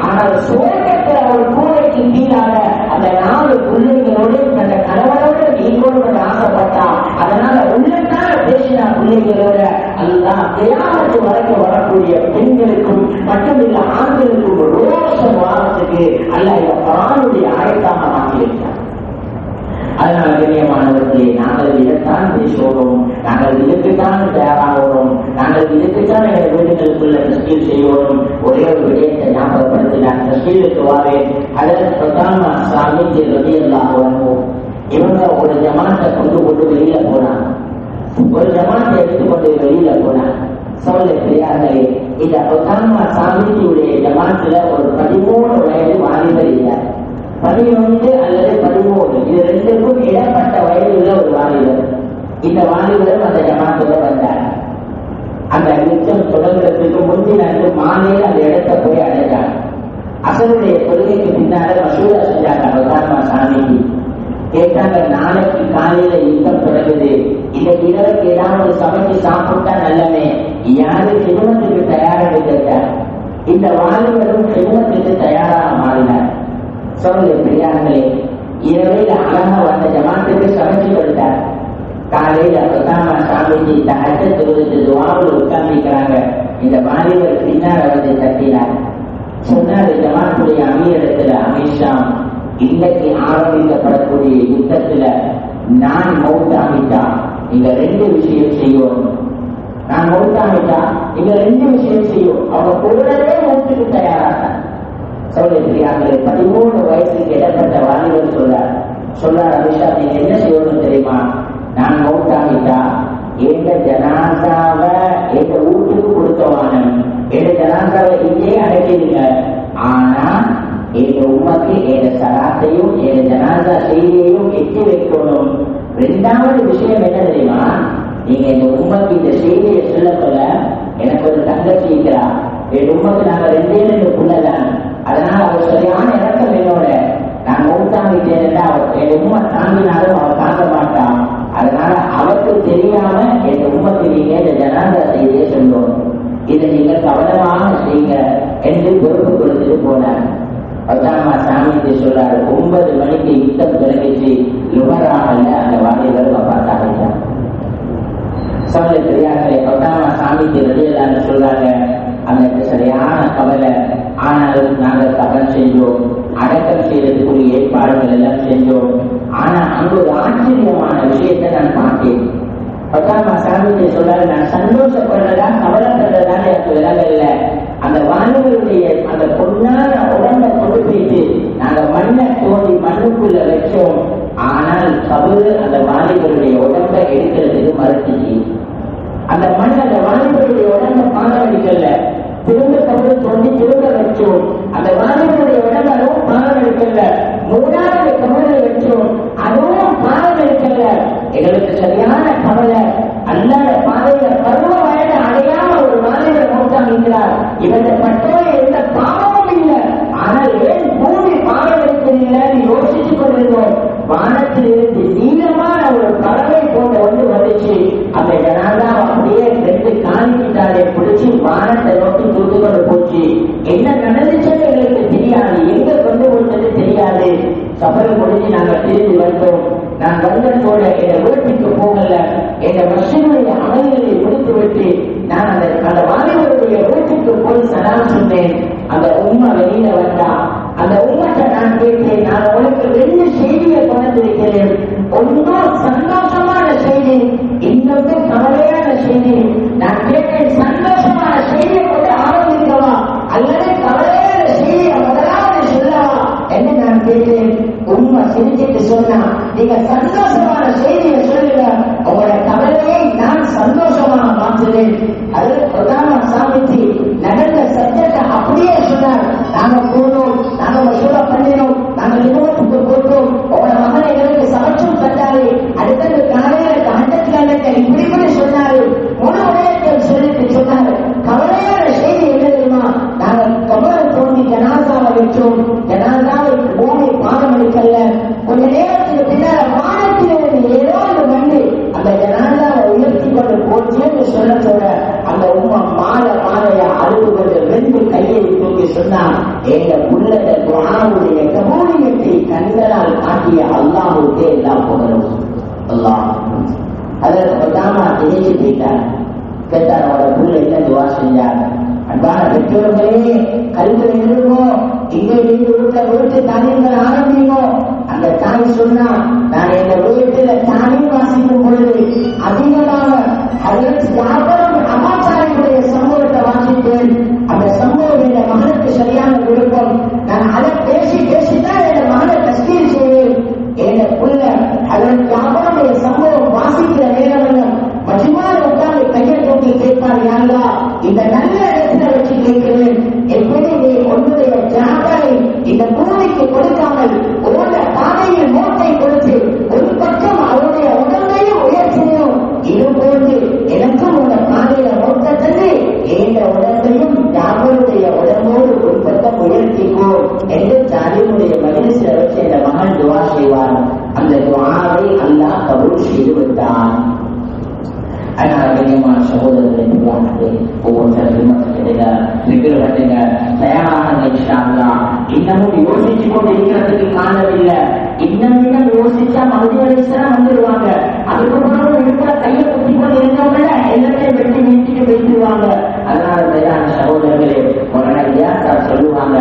ஆனால் சுவர்க்கத்தை ஒரு கூரைக்கு கீழாக அந்த 4 பிள்ளைகளோடு தந்த கணவனோடு நீங்களோடு ஆசைப்பட்டா, அதனால உள்ளத்தால பேசினா பிள்ளைகளோட அல்லாஹ் கியாமத்து வரைக்கும் வரக்கூடிய பெண்களுக்கும் மட்டுமில்ல ஆண்களுக்கும் ரோஷம் வாரத்துக்கு அல்லாஹ் இந்த குர்ஆனுடைய ஆயத்தாக மாற்றியிருக்கிறார். அதனால கண்ணியமானவர்களே, நாங்கள் இதைத்தான் பேசுவோம், நாங்கள் இதுக்குத்தான் தயாராகிறோம், நாங்கள் இதுக்குத்தான் எங்கள் வீடுகளுக்குள்ள தஸ்கீல் செய்யணும். ஒரே ஒரு விடயத்தை ஞாபகப்படுத்தினார், தஸ்கீலுக்கு வாரேன். அதற்கு பிரதான சாமி ரலியல்லாஹு அன்ஹு இவங்க ஒரு ஜமாத்தை கொண்டு வெளியில போனாங்க, ஒரு ஜமாத்தை எடுத்துக்கொண்டு வெளியில போனாங்க. சொல்ல பெரியார்களே, இந்த பிரதான சாமியுடைய ஜமாத்துல ஒரு 13 வயது வாலிபர் இல்லை, 11 அல்லது 13, இது ரெண்டுக்கும் இடப்பட்ட வயதுள்ள ஒரு வாலிபர். இந்த வாலிபரும் அந்த ஜமாத்துல வந்தார். அந்த யுத்தம் தொடங்குறதுக்கு முந்தின மாலையில் அந்த இடத்தை போய் அடைஞ்சாங்க. அசருடைய கொள்கைக்கு பின்னால மசூரா செஞ்சாங்க. பிரதான சாமிக்கு கேட்டாங்க, நாளைக்கு காலையில யுத்தம் தொடங்குது, இன்னைக்கு இரவுக்கு ஏதாவது சமைச்சு சாப்பிட்டா நல்லமே, யாரு சிறுமத்துக்கு தயாராக கேட்டார். இந்த வாலிபரும் சிறுமத்துக்கு தயாராக மாறினார். சொல்ல பெரியார்களே, இரவையில் அழகா வந்த ஜமாத்துக்கு சமைச்சு கொடுத்தார். காலையில பிரதான சாமிஜி தஹஜ்ஜத் தொழுது துஆவில் உட்கார்ந்திருக்கிறாங்க. இந்த வாலிபர் பின்னால வந்து தட்டினார். சொன்னார், ஜமாத்துடைய அமீரிடத்துல, அமித்ஷா, இன்னைக்கு ஆரம்பிக்கப்படக்கூடிய யுத்தத்துல நான் மௌத்தாகிட்டா நீங்க 2 விஷயம் செய்யும். நான் மௌத்தாகிட்டா நீங்க 2 விஷயம் செய்யும். அவங்க கூடவே மௌத்துக்கு தயாராக சொல்லிருக்கிறார்கள். 13 வயசுக்கு இடப்பட்ட வாலிபர் சொல்றார், அமித்ஷா, நீங்க என்ன செய்யணும் தெரியுமா? நான் மௌத்தாகிட்டா எங்க ஜனாசாவை எங்க வீட்டுக்கு கொடுத்தவானம், எங்க ஜனாசாவை இங்கே அடைக்கிறீங்க, ஆனா எங்க உமக்கு எங்க சராத்தையும் எங்க ஜனாசா செய்தியையும் எட்டி வைக்கணும். 2வது விஷயம் என்ன தெரியுமா? நீங்க எங்க உமக்கு இந்த செய்தியை சொல்ல சொல்ல, எனக்கு ஒரு தங்கச்சி இருக்கிறா, என் உமக்கு நாங்க 2 புள்ளதான், அதனால அவர் சரியான இறக்கம் என்னோட, நான் மௌத்தாகிட்டேன், என் உண்மை தாங்கினாலும் அவர் தாங்க மாட்டான், அதனால அவருக்கு தெரியாம என் உண்மைக்கு நீங்க இந்த ஜனாதா செய்தியை சொல்லும், இதை நீங்க கவனமாக செய்யுங்க என்று பொறுப்பு கொடுத்துட்டு போனார். பத்தாமா சாமி சொல்றாரு, 9 மணிக்கு யுத்தம் தொடங்கிச்சு, லுகராகல அந்த வாலிபர் பார்த்தாங்க. சொல்ல தெரியாத பத்தாமா சாமிக்கு ரெடியலான்னு சொல்றாங்க. அந்த சரியான கவலை. ஆனாலும் நாங்கள் தகவல் செஞ்சோம், அடக்கம் செய்யறதுக்குரிய ஏற்பாடுகள் எல்லாம் செஞ்சோம். ஆனா அங்கு ஒரு ஆச்சரியமான விஷயத்தை நான் பார்த்தேன். பத்தாமா சாமி சொல்றாரு, நான் சந்தோஷப்படுறதா கவலைப்படுறதான எனக்கு விலகல்ல, அந்த வாலிபருடைய அந்த பொன்னான உடம்பை கொண்டு போயிட்டு நாங்க மண்ணை தோண்டி மண்ணுக்குள்ள வச்சோம். ஆனால் கபரு அந்த வாலிபருடைய உடம்பை எடுக்கிறதுக்கு மறுத்துச்சு. அந்த மண் அந்த வாலிபருடைய உடம்பை பாரவடிக்கல, திரும்ப கபரு தோண்டி திரும்ப வச்சோம். அந்த வாலிபருடைய உடம்பை அதுவும் பாரவடிக்கல, மூணாவது கபரை வச்சோம், அதுவும் பாரவடிக்கல. எங்களுக்கு சரியான கவலை. அல்லாத பாதையில பருவ வயது அடையாம ஒரு வாலிபர் மௌத்தாகிறார். இவங்க பட்டோரை எந்த பாவமும் இல்லை, ஆனால் ஏன் பூமி பாரவடிக்கவில்லைன்னு யோசித்துக் கொண்டிருந்தோம். வானத்திலிருந்து நீளமான ஒரு பறவை போன்ற ஒன்று வந்துச்சு. அந்த ஜனாதா அப்படியே ரெண்டு காணிக்கிட்டாலே பிடிச்சி வானத்தை நோக்கி தூத்து கொண்டு போச்சு. என்ன நடந்துச்சுன்னு எங்களுக்கு தெரியாது, எங்க கொண்டு போனது தெரியாது. சபரி முடிஞ்சு நாங்க திரும்பி வந்தோம். நான் வந்ததோட என் வீட்டுக்கு போகல, என் மஷனுடைய அமல்களை முடித்து விட்டு நான் அந்த வாலிபருடைய வீட்டுக்கு போய் சலாம் சொன்னேன். அந்த உண்மை வெளியில வந்தா அந்த உண்மையை நான் கேட்டேன். நான் உனக்கு ரெண்டு செய்தியை கொண்டிருக்கிறேன். ஒன்றும் சந்தோஷமான செய்தி, இன்னொன்று கவலையான செய்தி. நான் கேட்டேன், சந்தோஷமான செய்தியை கொண்டு ஆரம்பிக்கவா அல்லது கவலையான செய்தியை முதலாவது சொல்லவா என்று நான் கேட்டேன். உண்மை சிரிச்சிட்டு சொன்னா, நீங்க சந்தோஷமான செய்தியை சொல்லுங்க, உங்களோட கவலையை நான் சந்தோஷமாக மாற்றுவேன். அது பிரதான சாமிச்சு நடந்த சட்டத்தை அப்படியே சொன்னார். நாங்க போனோம், நாங்க மசூரா பண்ணினோம், நாங்க நிறுவனத்துக்கு போட்டோம், உங்களோட மகனை எங்களுக்கு சமைச்சும் தந்தாரு. அடுத்தது காலையில கண்டத்துல இப்படி இப்படி சொன்னாரு. முழு உலகத்தில் சொல்லிட்டு சொன்னாரு. கவலையான செய்தி என்ன தெரியுமா? நாங்க கபரை தோண்டி ஜனாசாவை வச்சோம். ஜனாசாவை பூமி பாடம் எடுக்கல. கொஞ்ச நேரத்துக்கு பின்னால வானத்திலிருந்து ஏதோ ஒரு மண்ணு அந்த ஜனாசாவை உயர்த்தி கொண்டு போச்சேன்னு சொல்ல அந்த உமா மாலைய அழுது கொண்டு ரெண்டு கையை தூக்கி சொன்னா, எங்க உள்ளத குர்ஆனுடைய கபூலியத்தை கண்களால் காட்டிய அல்லாஹ்வுக்கே எல்லாம் புகழும். அல்லாஹ் அதற்கு பிரதாமா திணிச்சு போயிட்டார். கேட்டார், அவரோட புள்ள என்ன துவா செஞ்சார்? அன்பான பெற்றோர்களே, கல்வி எழுதுவோம், இங்கே வீட்டு தானியங்கள் ஆரம்பிக்கும். அந்த தாய் சொன்னா, நான் எங்க வீட்டுல தானியம் வாசிக்கும் பொழுது அதிகமாக அமாச்சாரியுடைய சம்பவத்தை வாசித்தேன். அந்த சம்பவம் என் மகனுக்கு சரியான விருப்பம். நான் அதை பேசிதான் என் மகனை தஸ்கீர் செய்வேன். என் புள்ள அதற்கு அவருடைய சம்பவம் வாசிக்கிற நேரம் மஜ்மால உட்கார்ந்து கையை தூக்கி கேட்பார், யாரா இந்த நல்ல இடத்துல வச்சு கேட்கிறேன், எப்படி நீ உன்னுடைய ஜாபரை இந்த பூமிக்கு கொடுக்காமல் உன்னோட பாதையில் மோட்டை கொடுத்து ஒரு பக்கம் அவருடைய உடம்பையும் உயர்த்தியும், இது போன்று எனக்கும் உள்ள பாதையில மோட்டை தந்து எந்த உடம்பையும் ஜாபருடைய உடம்போடு ஒரு பக்கம் உயர்த்திக்கோ என்று தாலிமுடைய மஜ்லிஸ்ல வச்சு இந்த மகன் துவா செய்வார். அந்த துவாவை அல்லாஹ் கபூல் செய்து விட்டான். அதனால கண்ணியமான சகோதரர்களை ஒவ்வொருத்தரும் நிகழ்வட்டுங்க, தயாராக இன்ஷா அல்லாஹ். இன்னமும் யோசிச்சு கொண்டு இருக்கிறதுக்கு காணவில்லை. இன்னும் யோசிச்சா மஹ்தி அலைஹிஸ்ஸலாம் வந்துடுவாங்க. அதுக்கப்புறம் இருக்கிற கையை குத்தி கொண்டு இருந்தவங்கள எல்லாத்தையும் வெட்டி வீட்டுக்கு பேசிடுவாங்க. அதனால தயாரான சகோதரர்களே, உடனடியா சொல்லுவாங்க,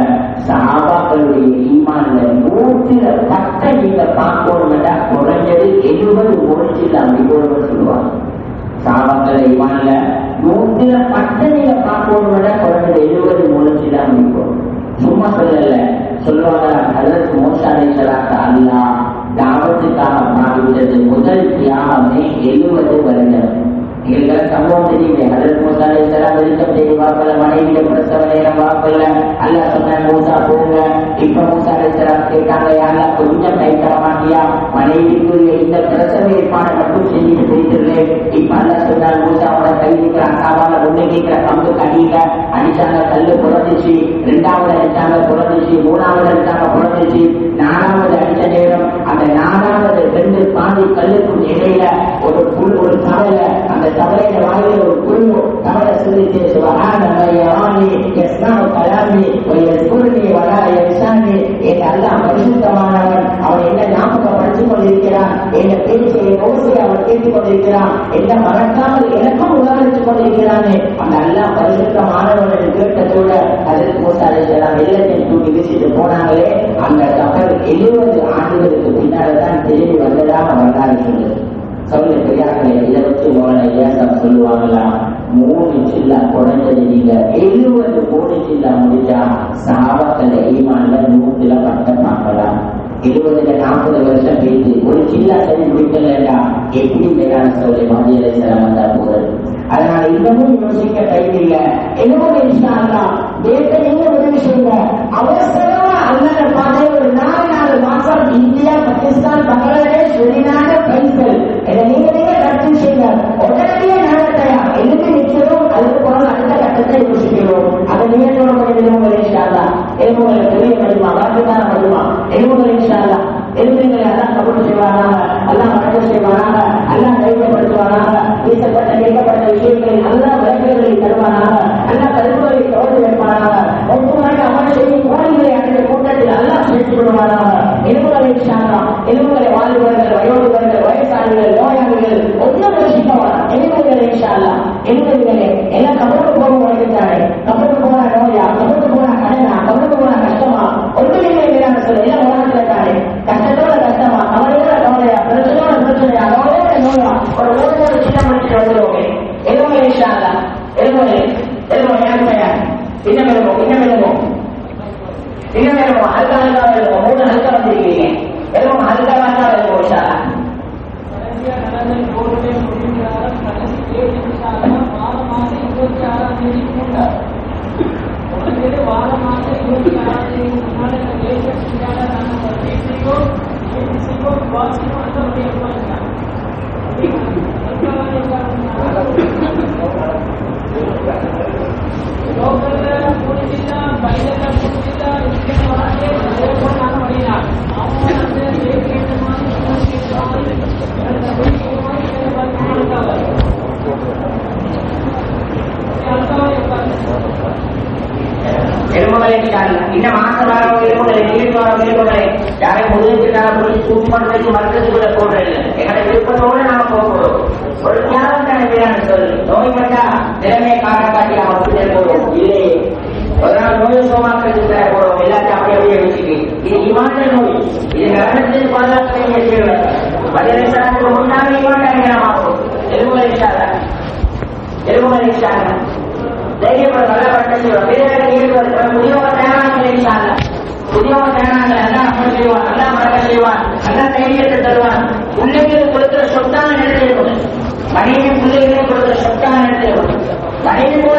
சஹாபாக்களுடைய ஈமான்ல 110 நீங்க பார்க்கணும்னா குறைஞ்சது 70 முடிச்சுட்டு அப்படி போடுவது சொல்லுவாங்க. சாபங்களை இவான்ல 110 நீங்க பார்க்கணும்னா குறைஞ்சது 70 முடிச்சுதான் முடிக்கும். சும்மா சொல்லல, சொல்லுவாங்க ஹஜ்ரத் மூஸா அலைஹிஸ்ஸலாம் அல்லாஹ் தாவத்துக்காக பாவித்தது முதல் தியாகமே 70 வருடம். எங்களுக்கு சம்பவம் தெரியுது. ஹஜ்ரத் மூஸா அலைஹிஸ்ஸலாம் வெளிச்சம் செய்து பார்க்கல, மனைவிய பிரசவ நேரம் பார்க்கல. அல்லாஹ் சொன்ன மூஸா போங்க. இப்ப மூஸா அலைஹிஸ்ஸலாம் கேட்டாங்க, யாரெல்லாம் கொஞ்சம் கை தர மாட்டியா, மனைவிக்குரிய இந்த பிரசவ ஏற்பாடு மட்டும் செஞ்சுட்டு போயிட்டுருக்கேன். இப்ப அல்லாஹ் சொன்னார், மூஸா அவனை கை நிற்கிற அக்காவால ஒண்ணு கேட்கிற கம்பு கடியில அடிச்சாங்க, கல்லு புறந்துச்சு. 2வது அடிச்சாங்க புறந்துச்சு, 3வது அடிச்சாங்க புறந்துச்சு, 4வது அடிச்ச நேரம் அந்த 4வது 2 பாதி கல்லுக்கும் இடையில ஒரு தவளை, அந்த தவளைய வாயில ஒரு புழு தவளை சொல்லிச்சு, பரிசுத்தமானவன், அவன் என்ன ஞாபகப்படுத்திக் கொண்டிருக்கிறான், என்ன பேச்சையை ஓசையை அவன் கேட்டுக் கொண்டிருக்கிறான், என்ன மறக்காமல் எனக்கும் உணவளித்துக் கொண்டிருக்கிறானே, அந்த அல்லாஹ் பரிசுத்தமானவன் கேட்டதோட அதற்கு மூஸா அலைஹிஸ்ஸலாம் வெள்ளத்தில் தூக்கி வீசிட்டு போனாங்களே. அந்த கப்பல் 70 ஆண்டுகளுக்கு பின்னால்தான் திரும்பி வந்ததாக வரலாறு சொல்லுது. சொல்ல பெரியார்களே, இதை வச்சு உங்களை ஏசம் சொல்லுவாங்களா? 3 சில்லா குறைஞ்சது நீங்க 70 3 சில்லா முடிஞ்சா சஹாபாக்கள் ஈமான்ல 100 பட்ட பார்க்கலாம். 20-40 வருஷம் பேசி ஒரு சில்லா சரி முடிக்கலா எப்படி மேலான சோழரை மாதிரியை செலவந்தா போறது. அதனால இன்னமும் யோசிக்க டைம் இல்லை. இன்னமும் தேசத்தை நீங்க உதவி செய்யுங்க. அவசரமா அண்ணன பாதை ஒரு 4 மாசம் இந்தியா, பாகிஸ்தான், பங்களாதேஷ், வெளிநாடு பைசல் இதை நீங்க கருத்து செய்யுங்க. உடனடியே நாங்க தயார். எதுக்கு நிற்கிறோம், அதுக்கு போனால் அடுத்த கட்டத்தை யோசிக்கிறோம். அதை நீங்க எலும்புகளை தெரிய முடியுமா, வாக்குதான முடியுமா, எலும்புகளை எலும்புகளை எல்லாம் கபூல் செய்வானாக, எல்லாம் வணக்கம் செய்வானாக, எல்லாம் கைப்படுத்துவானாக, வீசப்பட்ட கேட்கப்பட்ட விஷயங்களை நல்ல விளக்குகளை தருவானாக, நல்ல கருத்துகளை தோடு வைப்பானாக, ஒப்புமாக அமல் செய்யும் கோரிகளை அடைந்த கூட்டத்தில் எல்லாம் சேர்த்து விடுவானாக. எலும்புகளை எலும்புகளை வாழ்வர்கள், வயோதிபர்கள், வயசாளிகள், நோயாளிகள் ஒன்றும் யோசிக்கவான். எலும்புகளை எலும்புகளே எல்லாம் கபருக்கு போக உழைத்தானே, கபருக்கு போனா நோயா, கபருக்கு போனா கடனா, கபருக்கு போனா கஷ்டமா, ஒன்றுமில்லை மேலான சொல்ல எல்லாம் உலகத்தில் தானே. கஷ்டத்தோட கஷ்டமா, கவலையோட கவலையா, பிரச்சனையோட பிரச்சனையா, நோயோட நோயா, ஒரு ஓடோட சின்ன முடிச்சுட்டு வந்துடுவோமே. எலும்புகளை எலும்புகளை எலும்புயா இன்னும் அல்கா எழுதுவோம். 3 அல்கா வந்திருக்கீங்க. எலும்பு அல்காவாக எழுதுவோம். இன்ஷால்லா எலும்புகளை இன்னும் ஆசைவாரம் எலும்புகளை நீர்வாரம் எலும்புகளை யாரையும் முதலீட்டுக்காக சூப்பர் மருத்துவ போடுறது எங்களை விருப்பத்தோடு நாம போகிறோம். ஒரு தியாகம் தானே வேளாண் சொல். நோய்பட்டா நிலைமையை காட்டி ஹாஸ்பிட்டல் போடுவோம். இல்லையே ஒரு நாள் நோய் சோமாக்கள் போடுவோம். எல்லாத்தையும் அப்படியே வச்சுக்கு இது இமாண்ட நோய். இது நகரத்தில் பாதுகாப்பு பதினேசாருக்கு முன்னாடி இமாண்டாகும். எலும்புகளை தைரியப்பட நல்ல பட்டம் செய்வோம். புதியவங்க தேனாங்க புதியவங்க தேனாங்க எல்லாம் அமல் செய்வான், நல்லா மறக்க செய்வான், நல்லா தைரியத்தை தருவான். பிள்ளைகளுக்கு கொடுக்கிற சொத்தான இடத்துல மனைவி பிள்ளைகளுக்கு கொடுக்கிற சொத்தான இடத்துல மனைவி கூட